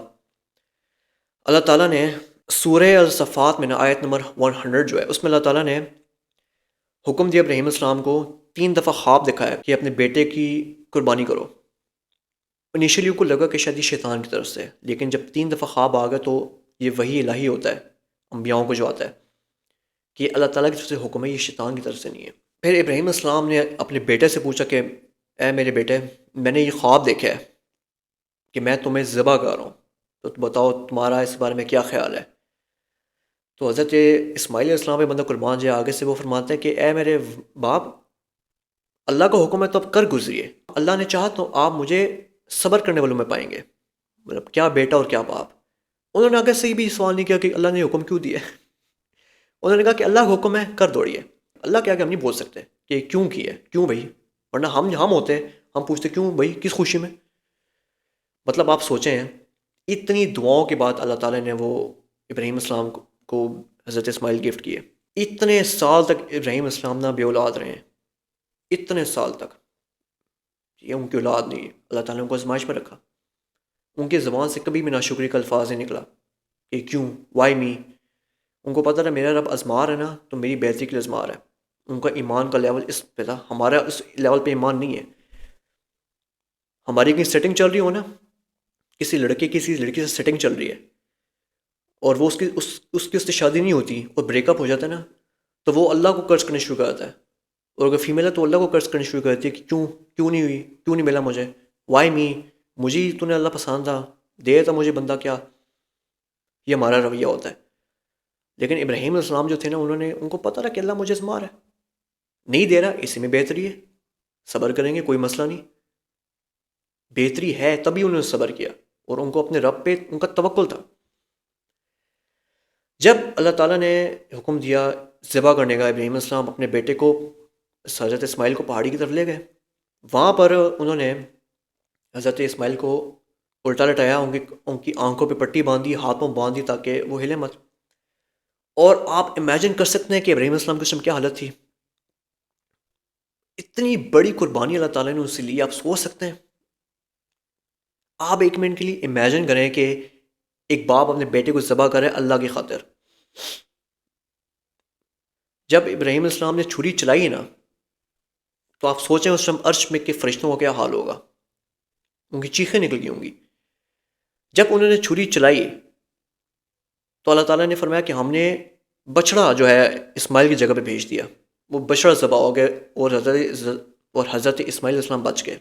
اللہ تعالیٰ نے سورہ الصفات میں آیت نمبر 100 جو ہے اس میں اللہ تعالیٰ نے حکم دیا ابراہیم السلام کو 3 دفعہ خواب دکھایا کہ اپنے بیٹے کی قربانی کرو. انیشلی کو لگا کہ شاید یہ شیطان کی طرف سے، لیکن جب 3 دفعہ خواب آ گیا تو یہ وحی الہی ہوتا ہے انبیاؤں کو جو آتا ہے کہ اللہ تعالیٰ کی طرف سے حکم ہے، یہ شیطان کی طرف سے نہیں ہے. پھر ابراہیم السلام نے اپنے بیٹے سے پوچھا کہ اے میرے بیٹے، میں نے یہ خواب دیکھا ہے کہ میں تمہیں ذبح کر رہا ہوں، تو بتاؤ تمہارا اس بارے میں کیا خیال ہے؟ تو حضرت اسماعیل علیہ السلام پہ بندہ قربان جائے آگے سے وہ فرماتے ہیں کہ اے میرے باپ، اللہ کا حکم ہے تو اب کر گزریے. اللہ نے چاہا تو آپ مجھے صبر کرنے والوں میں پائیں گے. مطلب کیا بیٹا اور کیا باپ. انہوں نے آگے سے بھی سوال نہیں کیا کہ اللہ نے حکم کیوں دیا. انہوں نے کہا کہ اللہ کا حکم ہے کر دوڑیے. اللہ کے آگے ہم نہیں بول سکتے کہ کیوں کیا ہے، کیوں بھائی، ورنہ ہم ہوتے ہم پوچھتے کیوں بھائی، کس خوشی میں. مطلب آپ سوچیں اتنی دعاؤں کے بعد اللہ تعالیٰ نے وہ ابراہیم السلام کو حضرت اسماعیل گفٹ کیے. اتنے سال تک ابراہیم السلام نہ بے اولاد رہے ہیں، اتنے سال تک یہ ان کی اولاد نہیں ہے. اللہ تعالیٰ نے ان کو آزمائش میں رکھا. ان کی زبان سے کبھی بھی ناشکری کا الفاظ نہیں نکلا کہ کیوں، وائی می. ان کو پتہ تھا میرا رب ازمار ہے نا تو میری بہتری کے لیے ازمار ہے. ان کا ایمان کا لیول اس پہ تھا، ہمارا اس لیول پہ ایمان نہیں ہے. ہماری کہیں سیٹنگ چل رہی ہو نا، کسی لڑکی سے سیٹنگ چل رہی ہے اور وہ اس کی سے شادی نہیں ہوتی اور بریک اپ ہو جاتا ہے نا، تو وہ اللہ کو قرض کرنے شروع کر دیتا ہے. اور اگر فیمیل ہے تو اللہ کو قرض کرنے شروع کر دیتی ہے کہ کیوں نہیں ہوئی، کیوں نہیں ملا مجھے، وائی می، مجھے ہی تو نے اللہ پسند تھا، دے تھا مجھے بندہ کیا. یہ ہمارا رویہ ہوتا ہے. لیکن ابراہیم علیہ السلام جو تھے نا، ان کو پتہ تھا کہ اللہ مجھے ازما رہا ہے، نہیں دے رہا، اسی میں بہتری ہے، صبر کریں گے، کوئی مسئلہ نہیں. بہتری ہے تبھی انہوں نے صبر کیا، اور ان کو اپنے رب پہ ان کا توکل تھا. جب اللہ تعالیٰ نے حکم دیا ذبح کرنے کا، ابراہیم علیہ السلام اپنے بیٹے کو، حضرت اسماعیل کو پہاڑی کی طرف لے گئے. وہاں پر انہوں نے حضرت اسماعیل کو الٹا لٹایا، ان کی آنکھوں پہ پٹی باندھی، ہاتھوں باندھی تاکہ وہ ہلے مت. اور آپ امیجن کر سکتے ہیں کہ ابراہیم علیہ السلام کی اس میں کیا حالت تھی. اتنی بڑی قربانی اللہ تعالیٰ نے اس سے لی، آپ سوچ سکتے ہیں. آپ ایک منٹ کے لیے امیجن کریں کہ ایک باپ اپنے بیٹے کو ذبح کرے اللہ کی خاطر. جب ابراہیم علیہ السلام نے چھری چلائی نا، تو آپ سوچیں اس ٹائم عرش میں کہ فرشتوں کا کیا حال ہوگا، ان کی چیخیں نکل گئی ہوں گی. جب انہوں نے چھری چلائی تو اللہ تعالیٰ نے فرمایا کہ ہم نے بچڑا جو ہے اسماعیل کی جگہ پہ بھیج دیا. وہ بچڑا ذبح ہو گئے اور حضرت اسماعیل علیہ السلام بچ گئے.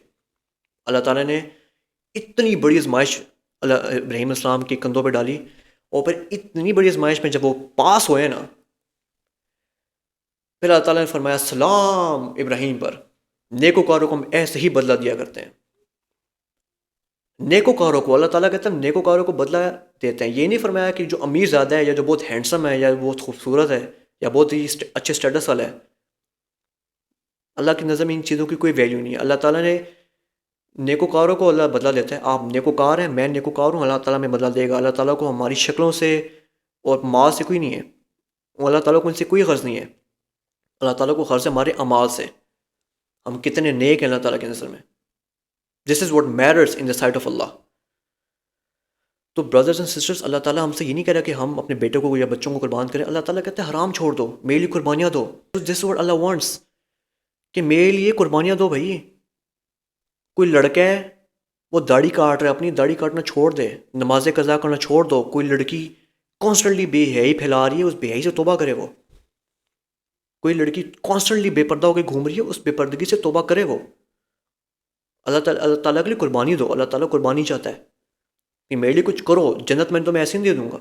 اللہ تعالیٰ نے اتنی بڑی آزمائش ابراہیم علیہ السلام کے کندھوں پہ ڈالی، اور پھر اتنی بڑی آزمائش میں جب وہ پاس ہوئے نا، پھر اللہ تعالیٰ نے فرمایا سلام ابراہیم پر، نیکوکاروں کو ہم ایسے ہی بدلہ دیا کرتے ہیں. نیکوکاروں کو اللہ تعالیٰ کہتے ہیں نیکوکاروں کو بدلہ دیتے ہیں. یہ نہیں فرمایا کہ جو امیر زیادہ ہے، یا جو بہت ہینڈسم ہے، یا بہت خوبصورت ہے، یا بہت ہی اچھے سٹیٹس والا ہے. اللہ کی نظر میں ان چیزوں کی کوئی ویلیو نہیں ہے. اللہ تعالیٰ نے نیکوکاروں کو اللہ بدلہ دیتا ہے. آپ نیکوکار ہیں، میں نیکوکار ہوں، اللہ تعالیٰ میں بدلہ دے گا. اللہ تعالیٰ کو ہماری شکلوں سے اور مال سے کوئی نہیں ہے، اللہ تعالیٰ کو ان سے کوئی غرض نہیں ہے. اللہ تعالیٰ کو غرض ہے ہمارے اعمال سے، ہم کتنے نیک ہیں اللہ تعالیٰ کی نظر میں. This is what matters in the sight of Allah. تو برادرز اینڈ سسٹرز، اللہ تعالیٰ ہم سے یہ نہیں کہہ رہا کہ ہم اپنے بیٹوں کو یا بچوں کو قربان کریں. اللہ تعالیٰ کہتے ہیں حرام چھوڑ دو، میرے لیے قربانیاں دو. دس از واٹ اللہ وانٹس، کہ میرے لیے قربانیاں دو. بھائی کوئی لڑکا ہے وہ داڑھی کاٹ رہا ہے، اپنی داڑھی کاٹنا چھوڑ دے، نماز قضا کرنا چھوڑ دو. کوئی لڑکی کانسٹنٹلی بے حیائی پھیلا رہی ہے، اس بے حیائی سے توبہ کرے. وہ کوئی لڑکی کانسٹنٹلی بے پردہ ہو کے گھوم رہی ہے، اس بے پردگی سے توبہ کرے. وہ اللہ تعالیٰ کے لیے قربانی دو. اللہ تعالیٰ قربانی چاہتا ہے کہ میرے لیے کچھ کرو، جنت میں تمہیں ایسے نہیں دے دوں گا.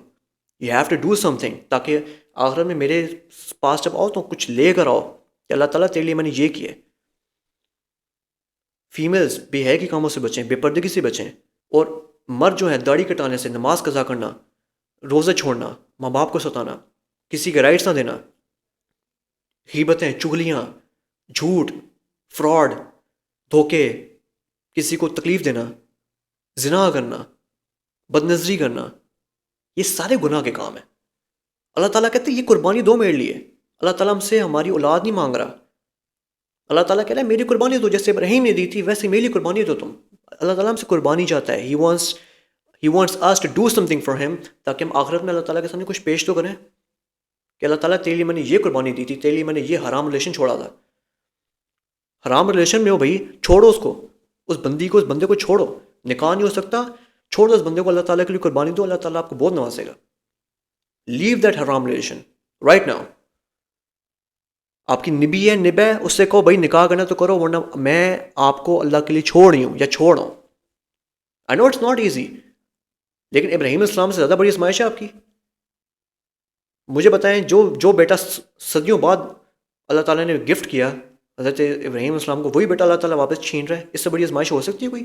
You have to do something, تاکہ آخرت میں میرے پاس جب آؤ تو کچھ لے کر آؤ کہ اللہ تعالیٰ تیرے لیے میں نے یہ کیا. فیمیلز بے حیائی کے کاموں سے بچیں، بے پردگی سے بچیں. اور مرد جو ہیں داڑھی کٹانے سے، نماز قضا کرنا، روزے چھوڑنا، ماں باپ کو ستانا، کسی کے رائٹس نہ دینا، غیبتیں، چغلیاں، جھوٹ، فراڈ، دھوکے، کسی کو تکلیف دینا، زنا کرنا، بد نظری کرنا، یہ سارے گناہ کے کام ہیں. اللہ تعالیٰ کہتے ہیں یہ قربانی دو میرے لیے. اللہ تعالیٰ ہم سے ہماری اولاد نہیں مانگ رہا. اللہ تعالیٰ کہہ رہا ہے میری قربانی دو، جیسے ابراہیم نے دی تھی ویسے میری قربانی دو تم. اللہ تعالیٰ ہم سے قربانی چاہتا ہے. He wants us to do something for him، تاکہ ہم آخرت میں اللہ تعالیٰ کے سامنے کچھ پیش تو کریں کہ اللہ تعالیٰ تیرے لیے میں نے یہ قربانی دی تھی، تیرے لیے میں نے یہ حرام ریلیشن چھوڑا تھا. حرام ریلیشن میں ہو بھائی، چھوڑو اس کو، اس بندے کو چھوڑو. نکاح نہیں ہو سکتا، چھوڑو اس بندے کو، اللہ تعالیٰ کے لیے قربانی دو، اللہ تعالیٰ آپ کو بہت نوازے گا. لیو دیٹ حرام ریلیشن رائٹ ناؤ. آپ کی نبی ہے، نب ہے، اس سے کہو بھائی نکاح کرنا تو کرو، ورنہ میں آپ کو اللہ کے لیے چھوڑ رہی ہوں یا چھوڑ رہا ہوں. آئی نو اٹس ناٹ ایزی، لیکن ابراہیم علیہ السلام سے زیادہ بڑی آزمائش ہے آپ کی. مجھے بتائیں جو بیٹا صدیوں بعد اللہ تعالیٰ نے گفٹ کیا حضرت ابراہیم علیہ السلام کو، وہی بیٹا اللہ تعالیٰ واپس چھین رہا ہے. اس سے بڑی آزمائش ہو سکتی ہے کوئی؟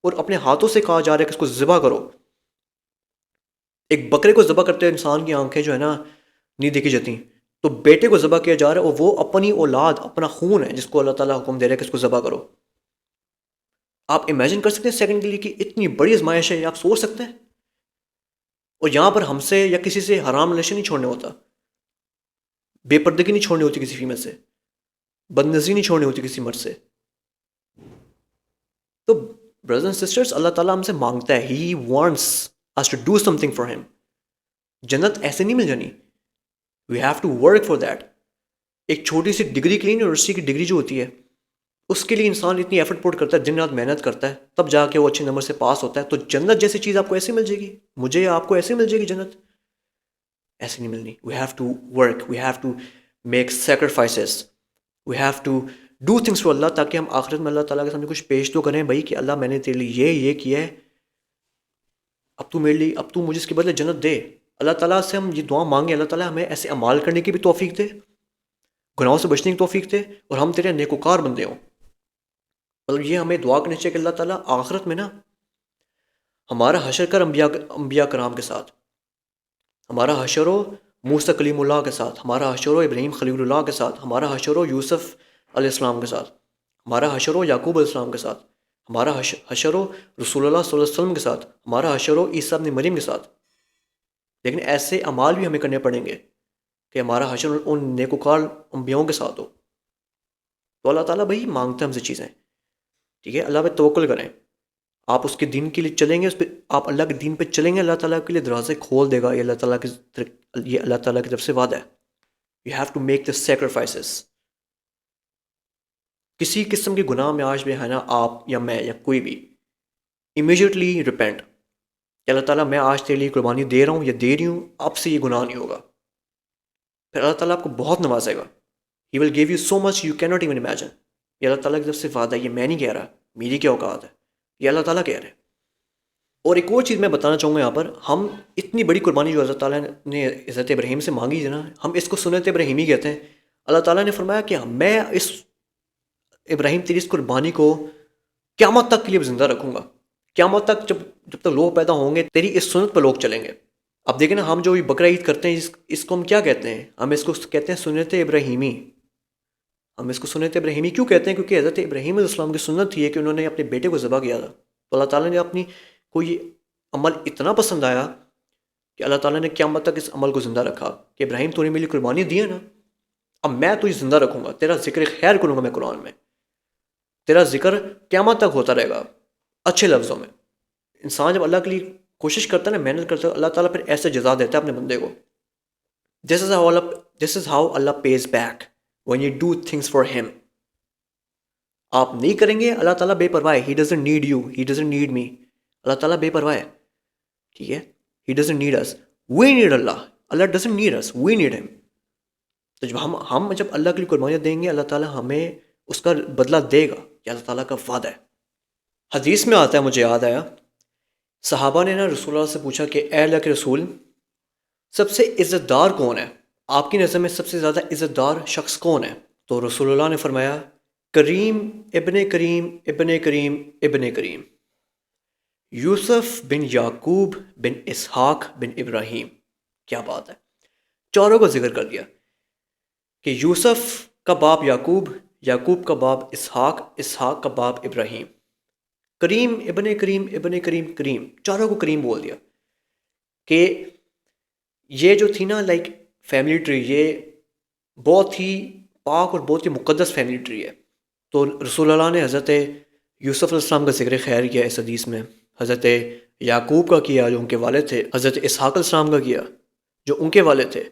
اور اپنے ہاتھوں سے کہا جا رہا ہے کہ اس کو ذبح کرو. ایک بکرے کو ذبح کرتے ہوئے انسان کی آنکھیں جو ہے نا نہیں دیکھی جاتی، تو بیٹے کو ذبح کیا جا رہا ہے، اور وہ اپنی اولاد، اپنا خون ہے جس کو اللہ تعالیٰ حکم دے رہا ہے کہ اس کو ذبح کرو. آپ امیجن کر سکتے ہیں سیکنڈ کے لیے کہ اتنی بڑی آزمائش ہے، یہ آپ سوچ سکتے ہیں. اور یہاں پر ہم سے یا کسی سے حرام ریلیشن نہیں چھوڑنے ہوتا، بے پردگی نہیں چھوڑنی ہوتی کسی فیمل سے، بد نظری نہیں چھوڑنی ہوتی کسی مرد سے. تو برادرز اینڈ سسٹرز، اللہ تعالیٰ ہم سے مانگتا ہے، he wants us to do something for him. جنت ایسے نہیں مل جانی، we have to work for that. ایک چھوٹی سی ڈگری کے لیے یونیورسٹی کی ڈگری جو ہوتی ہے اس کے لیے انسان اتنی ایفرٹ پٹ کرتا ہے، دن رات محنت کرتا ہے، تب جا کے وہ اچھے نمبر سے پاس ہوتا ہے. تو جنت جیسی چیز آپ کو ایسے مل جائے گی، مجھے یا آپ کو ایسے مل جائے گی جنت؟ ایسے نہیں ملنی. We have to work, we have to make sacrifices, we have to do things for Allah, تاکہ ہم آخرت میں اللہ تعالیٰ کے سامنے کچھ پیش تو کریں بھائی کہ اللہ میں نے تیرے لیے یہ کیا ہے، اب تو میرے لیے، اب تو مجھے اس کے بدلے جنت دے. اللہ تعالیٰ سے ہم یہ دعا مانگیں، اللہ تعالیٰ ہمیں ایسے اعمال کرنے کی بھی توفیق دے، گناہوں سے بچنے کی توفیق دے، اور ہم تیرے نیکوکار بندے ہوں. مطلب یہ ہمیں دعا کرنی چاہیے کہ اللہ تعالیٰ آخرت میں نا ہمارا حشر کر انبیاء کرام کے ساتھ، ہمارا حشر ہو موسیٰ کلیم اللہ کے ساتھ، ہمارا حشر ہو ابراہیم خلیل اللہ کے ساتھ، ہمارا حشر ہو یوسف علیہ السلام کے ساتھ، ہمارا حشر ہو یعقوب علیہ السلام کے ساتھ، ہمارا حشر ہو رسول اللہ صلی اللہ علیہ وسلم کے ساتھ، ہمارا حشر ہو عیسیٰ ابن مریم کے ساتھ. لیکن ایسے اعمال بھی ہمیں کرنے پڑیں گے کہ ہمارا حشر ان نیکوکار انبیاؤں کے ساتھ ہو. تو اللہ تعالیٰ بھائی مانگتا ہے ہم سے چیزیں، ٹھیک ہے. اللہ پہ توکل کریں، آپ اس کے دین کے لیے چلیں گے، اس پہ آپ اللہ کے دین پہ چلیں گے، اللہ تعالیٰ کے لیے دروازے کھول دے گا. یہ اللہ تعالیٰ کی طرف سے وعدہ ہے. You have to make this sacrifices. کسی قسم کے گناہ میں آج بھی ہے نا، آپ یا میں یا کوئی بھی، امیجیٹلی ریپینٹ کہ اللہ تعالیٰ میں آج تیرے لیے قربانی دے رہا ہوں یا دے رہی ہوں، اب سے یہ گناہ نہیں ہوگا. پھر اللہ تعالیٰ آپ کو بہت نوازے گا. He will give you so much you can not even imagine. یہ اللہ تعالیٰ کی طرف سے وعدہ ہے، یہ میں نہیں کہہ رہا، میری کیا اوقات ہے، یہ اللہ تعالیٰ کہہ رہے ہیں. اور ایک اور چیز میں بتانا چاہوں گا یہاں پر، ہم اتنی بڑی قربانی جو حضرت تعالیٰ نے حضرت ابراہیم سے مانگی ہے نا، ہم اس کو سنت ابراہیمی کہتے ہیں. اللہ تعالیٰ نے فرمایا کہ میں اس ابراہیم تیری اس قربانی کو قیامت تک کے لیے زندہ رکھوں گا. قیامت تک جب تک لوگ پیدا ہوں گے تیری اس سنت پر لوگ چلیں گے. اب دیکھیں نا، ہم جو بقرہ عید کرتے ہیں اس کو ہم کیا کہتے ہیں؟ ہم اس کو کہتے ہیں سنت ابراہیمی. ہم اس کو سنت ابراہیمی کیوں کہتے ہیں؟ کیونکہ حضرت ابراہیم علیہ السلام کی سنت تھی کہ انہوں نے اپنے بیٹے کو ذبح کیا تھا. تو اللہ تعالیٰ نے اپنی کوئی عمل اتنا پسند آیا کہ اللہ تعالیٰ نے قیامت تک اس عمل کو زندہ رکھا کہ ابراہیم تو نے میری قربانی دی ہے نا، اب میں تجھے زندہ رکھوں گا، تیرا ذکر خیر کروں گا میں قرآن میں، تیرا ذکر قیامت تک ہوتا رہے گا اچھے لفظوں میں. انسان جب اللہ کے لیے کوشش کرتا ہے نا، محنت کرتا ہے، اللہ تعالیٰ پھر ایسے جزا دیتا ہے اپنے بندے کو. This is how Allah pays back when you do things for him. آپ نہیں کریں گے، اللہ تعالیٰ بے پرواہ ہے. He doesn't need you, he doesn't need me. اللہ تعالیٰ بے پرواہ ہے، ٹھیک ہے. He doesn't need us, we need Allah. Allah doesn't need us, we need him. تو جب ہم جب اللہ کے لیے قربانیاں دیں گے، اللہ تعالیٰ ہمیں اس کا بدلہ دے گا، یہ اللہ تعالیٰ کا وعدہ ہے. حدیث میں آتا ہے، مجھے یاد آیا، صحابہ نے نا رسول اللہ سے پوچھا کہ اے اللہ کے رسول، سب سے عزت دار کون ہے؟ آپ کی نظر میں سب سے زیادہ عزت دار شخص کون ہے؟ تو رسول اللہ نے فرمایا کریم ابن کریم ابن کریم ابن کریم، یوسف بن یعقوب بن اسحاق بن ابراہیم. کیا بات ہے، چاروں کو ذکر کر دیا کہ یوسف کا باپ یعقوب، یعقوب کا باپ اسحاق، اسحاق کا باپ ابراہیم. کریم ابن کریم ابن کریم کریم، چاروں کو کریم بول دیا. کہ یہ جو تھی نا لائک فیملی ٹری، یہ بہت ہی پاک اور بہت ہی مقدس فیملی ٹری ہے. تو رسول اللہ نے حضرت یوسف علیہ السلام کا ذکر خیر کیا اس حدیث میں، حضرت یعقوب کا کیا جو ان کے والد تھے، حضرت اسحاق علیہ السلام کا کیا جو ان کے والد تھے،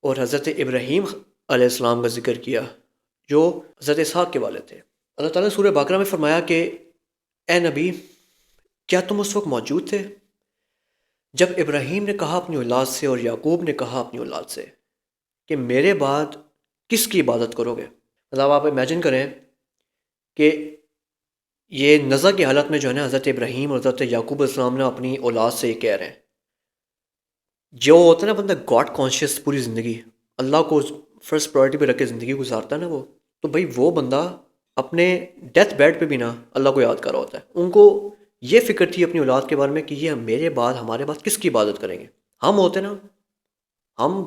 اور حضرت ابراہیم علیہ السلام کا ذکر کیا جو حضرت اسحاق کے والد تھے. اللہ تعالیٰ نے سورہ بقرہ میں فرمایا کہ اے نبی، کیا تم اس وقت موجود تھے جب ابراہیم نے کہا اپنی اولاد سے اور یعقوب نے کہا اپنی اولاد سے کہ میرے بعد کس کی عبادت کرو گے؟ مطلب آپ امیجن کریں کہ یہ نزع کی حالت میں جو ہے نا حضرت ابراہیم اور حضرت یعقوب علیہ السلام نے اپنی اولاد سے یہ کہہ رہے ہیں. جو ہوتا ہے نا بندہ گاڈ کانشیس پوری زندگی، اللہ کو فرسٹ پرائرٹی پہ رکھ کے زندگی گزارتا ہے نا وہ، تو بھائی وہ بندہ اپنے ڈیتھ بیڈ پہ بھی نا اللہ کو یاد کر رہا ہوتا ہے. ان کو یہ فکر تھی اپنی اولاد کے بارے میں کہ یہ میرے بعد ہمارے بعد کس کی عبادت کریں گے. ہم ہوتے نا، ہم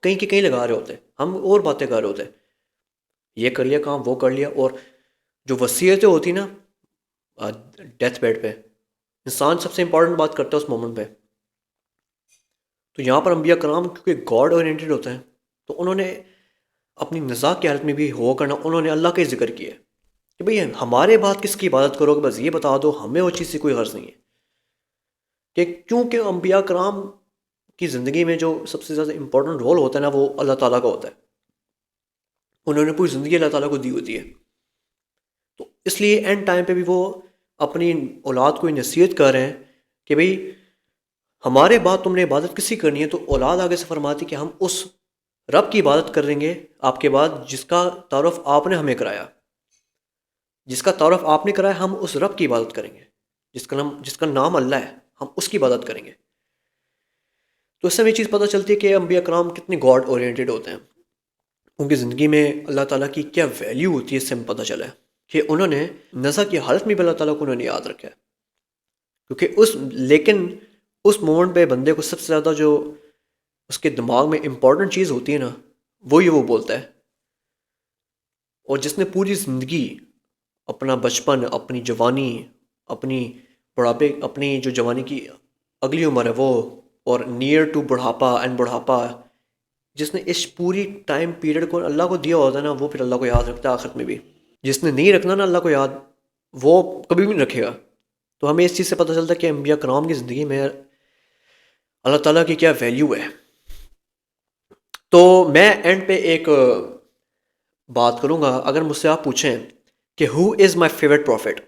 کہیں کے کہیں لگا رہے ہوتے، ہم اور باتیں کر رہے ہوتے، یہ کر لیا کام، وہ کر لیا. اور جو وصیتیں ہوتی نا ڈیتھ بیڈ پہ، انسان سب سے امپورٹنٹ بات کرتا ہے اس مومنٹ پہ. تو یہاں پر انبیاء کرام کیونکہ گاڈ اورینٹڈ ہوتے ہیں، تو انہوں نے اپنی نزاع کی حالت میں بھی ہو کرنا انہوں نے اللہ کا ہی ذکر کیا کہ بھئی ہمارے بعد کس کی عبادت کرو گے، بس یہ بتا دو، ہمیں وہ چیز سے کوئی غرض نہیں ہے. کہ کیونکہ انبیاء کرام کی زندگی میں جو سب سے زیادہ امپورٹنٹ رول ہوتا ہے نا وہ اللہ تعالیٰ کا ہوتا ہے. انہوں نے پوری زندگی اللہ تعالیٰ کو دی ہوتی ہے. تو اس لیے اینڈ ٹائم پہ بھی وہ اپنی اولاد کو یہ نصیحت کر رہے ہیں کہ بھئی ہمارے بعد تم نے عبادت کسی کرنی ہے. تو اولاد آگے سے فرماتی کہ ہم اس رب کی عبادت کریں گے آپ کے بعد جس کا تعارف آپ نے ہمیں کرایا. جس کا تعارف آپ نے کرایا ہم اس رب کی عبادت کریں گے جس کا نام اللہ ہے، ہم اس کی عبادت کریں گے. تو اس سے ہمیں یہ چیز پتہ چلتی ہے کہ انبیاء کرام کتنے گاڈ اورینٹڈ ہوتے ہیں. ان کی زندگی میں اللہ تعالیٰ کی کیا ویلیو ہوتی ہے، اس سے ہمیں پتہ چلا ہے کہ انہوں نے نزا کی حالت میں بھی اللہ تعالیٰ کو انہوں نے یاد رکھا ہے. کیونکہ لیکن اس مومنٹ پہ بندے کو سب سے زیادہ جو اس کے دماغ میں امپورٹنٹ چیز ہوتی ہے نا، وہی وہ بولتا ہے. اور جس نے پوری زندگی اپنا بچپن، اپنی جوانی، اپنی بڑھاپے، اپنی جو جوانی کی اگلی عمر ہے وہ، اور نیئر ٹو بڑھاپا اینڈ بڑھاپا، جس نے اس پوری ٹائم پیریڈ کو اللہ کو دیا ہوتا ہے نا، وہ پھر اللہ کو یاد رکھتا ہے آخرت میں بھی. جس نے نہیں رکھنا نا اللہ کو یاد، وہ کبھی بھی نہیں رکھے گا. تو ہمیں اس چیز سے پتہ چلتا ہے کہ انبیاء کرام کی زندگی میں اللہ تعالیٰ کی کیا ویلیو ہے. تو میں اینڈ پہ ایک بات کروں گا. اگر مجھ سے آپ پوچھیں کہ ہو از مائی فیوریٹ پروفٹ،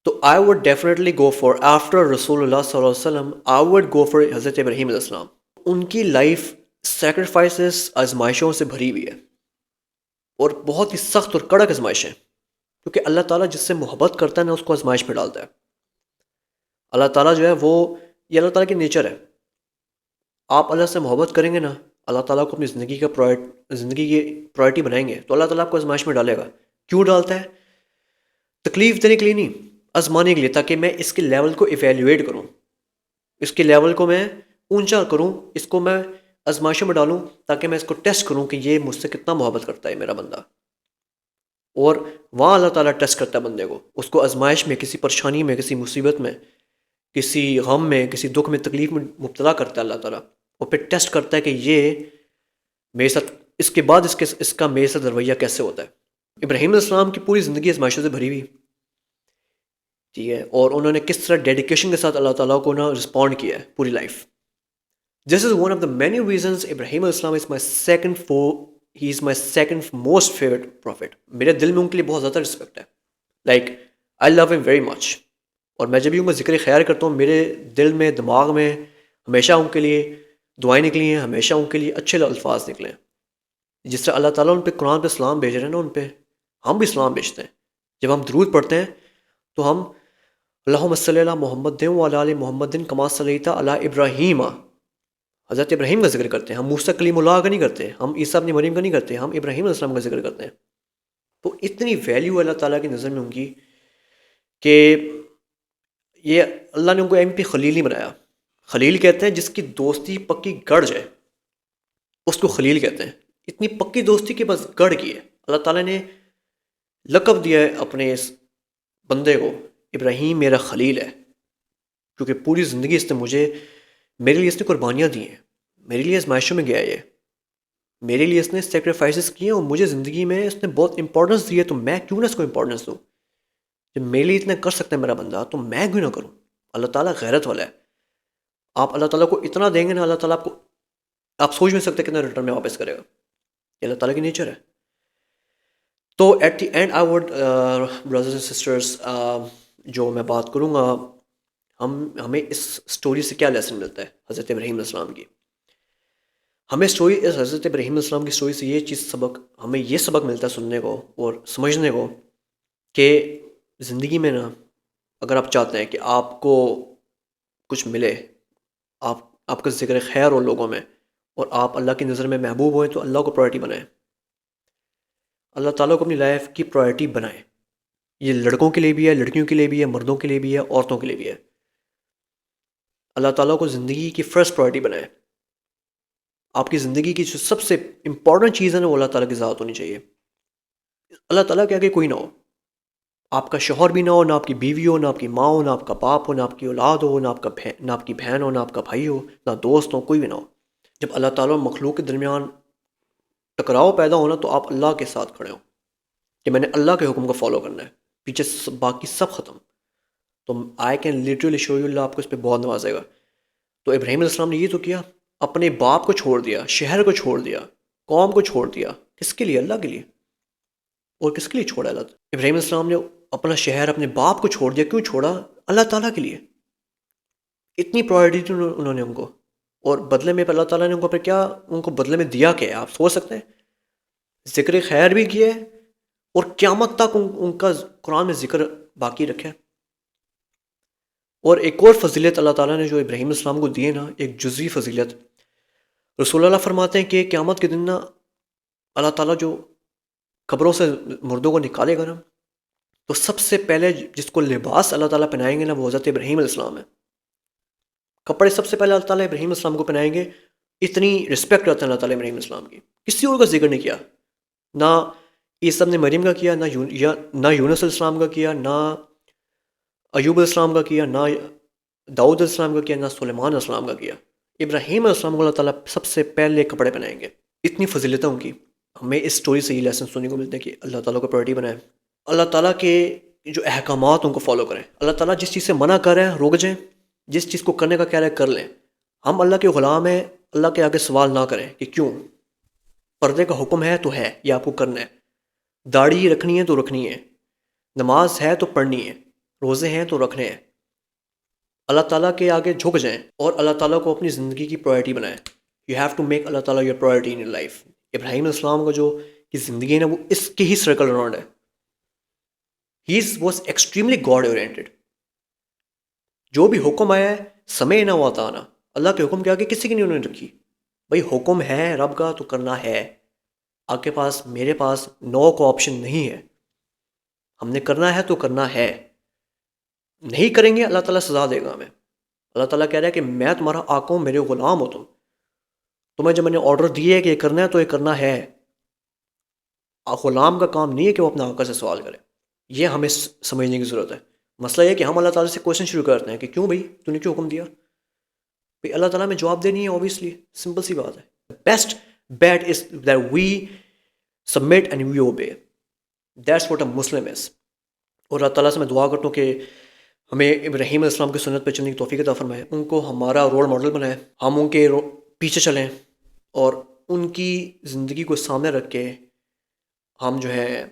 تو I would definitely go for after رسول اللہ صلی اللہ علیہ وسلم، آئی وڈ گو فار حضرت ابراہیم علیہ السلام. ان کی لائف سیکریفائسز، آزمائشوں سے بھری ہوئی ہے، اور بہت ہی سخت اور کڑک آزمائشیں، کیونکہ اللہ تعالیٰ جس سے محبت کرتا ہے نا اس کو آزمائش میں ڈالتا ہے. اللہ تعالیٰ جو ہے وہ، یہ اللہ تعالیٰ کی نیچر ہے. آپ اللہ سے محبت کریں گے نا، اللہ تعالیٰ کو اپنی زندگی کی پرائرٹی بنائیں گے، تو اللہ تعالیٰ آپ کو آزمائش میں ڈالے گا. کیوں ڈالتا ہے؟ تکلیف دینے کے لیے نہیں، آزمانے کے لیے، تاکہ میں اس کے لیول کو ایویلیویٹ کروں، اس کے لیول کو میں اونچا کروں، اس کو میں آزمائشوں میں ڈالوں، تاکہ میں اس کو ٹیسٹ کروں کہ یہ مجھ سے کتنا محبت کرتا ہے میرا بندہ. اور وہاں اللہ تعالیٰ ٹیسٹ کرتا ہے بندے کو، اس کو آزمائش میں، کسی پریشانی میں، کسی مصیبت میں، کسی غم میں، کسی دکھ میں، تکلیف میں مبتلا کرتا ہے اللہ تعالیٰ، اور پھر ٹیسٹ کرتا ہے کہ یہ میرے ساتھ، اس کے بعد اس کا میرے ساتھ رویہ کیسے ہوتا ہے. ابراہیم علیہ السلام کی پوری زندگی آزمائشوں سے بھری ہوئی، ٹھیک ہے، اور انہوں نے کس طرح ڈیڈیکیشن کے ساتھ اللہ تعالیٰ کو رسپونڈ کیا ہے پوری life. This is one of the many reasons Ibrahim علیہ السلام he is my second most favourite prophet. میرے دل میں ان کے لیے بہت زیادہ رسپیکٹ ہے، لائک آئی لو ہم ویری مچ. اور میں جب بھی ان کا ذکر خیر کرتا ہوں، میرے دل میں، دماغ میں ہمیشہ ان کے لیے دعائیں نکلی ہیں، ہمیشہ ان کے لیے اچھے الفاظ نکلے ہیں. جس طرح اللہ تعالیٰ ان پہ قرآن پہ سلام بھیج رہے ہیں نا، ان پہ ہم بھی سلام بھیجتے ہیں. جب ہم درود پڑھتے ہیں تو ہم اللہم صلی علی محمد وعلی آل محمد کما صلیت علی ابراہیم، حضرت ابراہیم کا ذکر کرتے ہیں. ہم موسیٰ کلیم اللہ کا نہیں کرتے، ہم عیسیٰ ابن مریم کا نہیں کرتے، ہم ابراہیم علیہ السلام کا ذکر کرتے ہیں. تو اتنی ویلیو اللہ تعالیٰ کی نظر میں ان کی کہ یہ اللہ نے ان کو ایم پی خلیل نہیں بنایا. خلیل کہتے ہیں جس کی دوستی پکی گڑ جائے، اس کو خلیل کہتے ہیں. اتنی پکی دوستی کے بس گڑ کی ہے. اللہ تعالیٰ نے لقب دیا ہے اپنے اس بندے کو، ابراہیم میرا خلیل ہے، کیونکہ پوری زندگی اس نے میرے لیے اس نے قربانیاں دی ہیں، میرے لیے آزمائشوں میں گیا ہے، میرے لیے اس نے سیکریفائسز کیے ہیں، اور مجھے زندگی میں اس نے بہت امپورٹنس دی ہے. تو میں کیوں نہ اس کو امپورٹنس دوں؟ جب میرے لیے اتنا کر سکتا ہے میرا بندہ، تو میں کیوں نہ کروں؟ اللہ تعالیٰ غیرت والا ہے. آپ اللہ تعالیٰ کو اتنا دیں گے نا، اللہ تعالیٰ آپ سوچ نہیں سکتے کتنا ریٹرن میں واپس کرے گا. یہ اللہ تعالیٰ کی نیچر ہے. تو at the end I would brothers and sisters, جو میں بات کروں گا، ہمیں اس سٹوری سے کیا لیسن ملتا ہے حضرت ابراہیم علیہ السلام کی. ہمیں حضرت ابراہیم علیہ السلام کی سٹوری سے ہمیں یہ سبق ملتا ہے سننے کو اور سمجھنے کو کہ زندگی میں نا، اگر آپ چاہتے ہیں کہ آپ کو کچھ ملے، آپ کا ذکر خیر ہو لوگوں میں، اور آپ اللہ کی نظر میں محبوب ہوئیں، تو اللہ کو پرائرٹی بنائیں. اللہ تعالیٰ کو اپنی لائف کی پرائرٹی بنائیں. یہ لڑکوں کے لیے بھی ہے، لڑکیوں کے لیے بھی ہے، مردوں کے لیے بھی ہے، عورتوں کے لیے بھی ہے. اللہ تعالیٰ کو زندگی کی فرسٹ پرائرٹی بنائیں. آپ کی زندگی کی جو سب سے امپورٹنٹ چیز ہے نا، وہ اللہ تعالیٰ کی ذات ہونی چاہیے. اللہ تعالیٰ کے آگے کوئی نہ ہو. آپ کا شوہر بھی نہ ہو، نہ آپ کی بیوی ہو، نہ آپ کی ماں ہو، نہ آپ کا باپ ہو، نہ آپ کی اولاد ہو، نہ آپ کی بہن ہو، نہ آپ کا بھائی ہو، نہ دوست ہو، کوئی بھی نہ ہو. جب اللہ تعالیٰ اور مخلوق کے درمیان ٹکراؤ پیدا ہونا، تو آپ اللہ کے ساتھ کھڑے ہوں کہ میں نے اللہ کے حکم کو فالو کرنا ہے، پیچھے باقی سب ختم. تو I can literally show you, Allah آپ کو اس پہ بہت نوازے گا. تو ابراہیم علیہ السلام نے یہ تو کیا، اپنے باپ کو چھوڑ دیا، شہر کو چھوڑ دیا، قوم کو چھوڑ دیا، کس کے لیے؟ اللہ کے لیے۔ اور کس کے لیے چھوڑا اللہ؟ ابراہیم علیہ السلام نے اپنا شہر، اپنے باپ کو چھوڑ دیا، کیوں چھوڑا؟ اللہ تعالیٰ کے لیے۔ اتنی پرائرٹی تھی انہوں نے ان کو، اور بدلے میں اللہ تعالیٰ نے ان کو پھر کیا، ان کو بدلے میں دیا کیا ہے آپ سوچ سکتے ہیں؟ ذکر خیر بھی کیا ہے، اور قیامت تک ان کا قرآن میں ذکر باقی رکھا ہے۔ اور ایک اور فضیلت اللہ تعالیٰ نے جو ابراہیم علیہ السلام کو دی ہے نا، ایک جزوی فضیلت، رسول اللہ فرماتے ہیں کہ قیامت کے دن نا اللہ تعالیٰ جو قبروں سے مردوں کو نکالے گا نا، تو سب سے پہلے جس کو لباس اللہ تعالیٰ پہنائیں گے نا، وہ حضرت ابراہیم علیہ السلام ہے۔ کپڑے سب سے پہلے اللہ تعالیٰ ابراہیم علیہ السلام کو پہنائیں گے۔ اتنی رسپیکٹ رہتا ہے اللہ تعالیٰ ابراہیم علیہ السلام کی، کسی اور کا ذکر نہیں کیا، نہ عیسیٰ ابن مریم کا کیا، نہ یونس علیہ السلام کا کیا، نہ ایوب علیہ السلام کا کیا، نہ داؤد علیہ السلام کا کیا، نہ سلیمان علیہ السلام کا کیا۔ ابراہیم علیہ السلام کو اللہ تعالیٰ سب سے پہلے کپڑے پہنائیں گے۔ اتنی فضیلتیں ان کی۔ ہمیں اس سٹوری سے یہ لیسن سننے کو ملتے ہیں کہ اللہ تعالیٰ کو پرائرٹی بنائیں، اللہ تعالیٰ کے جو احکامات ان کو فالو کریں، اللہ تعالیٰ جس چیز سے منع کر رہے ہیں رک جائیں، جس چیز کو کرنے کا کہہ رہے ہیں کر لیں۔ ہم اللہ کے غلام ہیں، اللہ کے آگے سوال نہ کریں کہ کیوں، پردے کا حکم ہے تو ہے، یہ آپ کو کرنا ہے، داڑھی رکھنی ہے تو رکھنی ہے، نماز ہے تو پڑھنی ہے، روزے ہیں تو رکھنے ہیں۔ اللہ تعالیٰ کے آگے جھک جائیں اور اللہ تعالیٰ کو اپنی زندگی کی پرائرٹی بنائیں۔ You have to make Allah تعالیٰ your priority in your life. Ibrahim علیہ السلام کا جو کی زندگی ہے نا، وہ اس کی ہی سرکل اراؤنڈ ہے۔ He was extremely God oriented. جو بھی حکم آیا ہے سمعنا و اطعنا، اللہ کے حکم کے آگے کسی کی نہیں انہوں نے رکھی۔ بھائی حکم ہے رب کا تو کرنا ہے، آپ کے پاس میرے پاس نو کا آپشن نہیں ہے، ہم نے کرنا ہے تو کرنا ہے، نہیں کریں گے اللہ تعالیٰ سزا دے گا ہمیں۔ اللہ تعالیٰ کہہ رہا ہے کہ میں تمہارا آقا ہوں، میرے غلام ہو تمہیں جب میں نے آرڈر دیے کہ یہ کرنا ہے تو یہ کرنا ہے۔ غلام کا کام نہیں ہے کہ وہ اپنا آقا سے سوال کرے، یہ ہمیں سمجھنے کی ضرورت ہے۔ مسئلہ یہ کہ ہم اللہ تعالیٰ سے کوشچن شروع کرتے ہیں کہ کیوں بھائی تو نے کیوں حکم دیا؟ بھائی اللہ تعالیٰ میں جواب دینی ہے، اوبیسلی سمپل سی بات ہے۔ Best bet is that we submit and we obey, that's what a Muslim is. اور اللہ تعالیٰ سے میں دعا کرتا ہوں کہ ہمیں ابراہیم علیہ السلام کی سنت پہ چلنے کی توفیق عطا فرمائے، ان کو ہمارا رول ماڈل بنائے، ہم ان کے پیچھے چلیں اور ان کی زندگی کو سامنے رکھ کے ہم جو ہے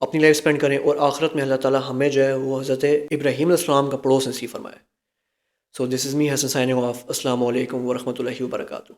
اپنی لائف سپینڈ کریں، اور آخرت میں اللہ تعالیٰ ہمیں جو ہے وہ حضرت ابراہیم علیہ السلام کا پڑوس نصیب فرمائے۔ سو دس از می حسن سائننگ آف۔ السلام علیکم ورحمۃ اللہ وبرکاتہ۔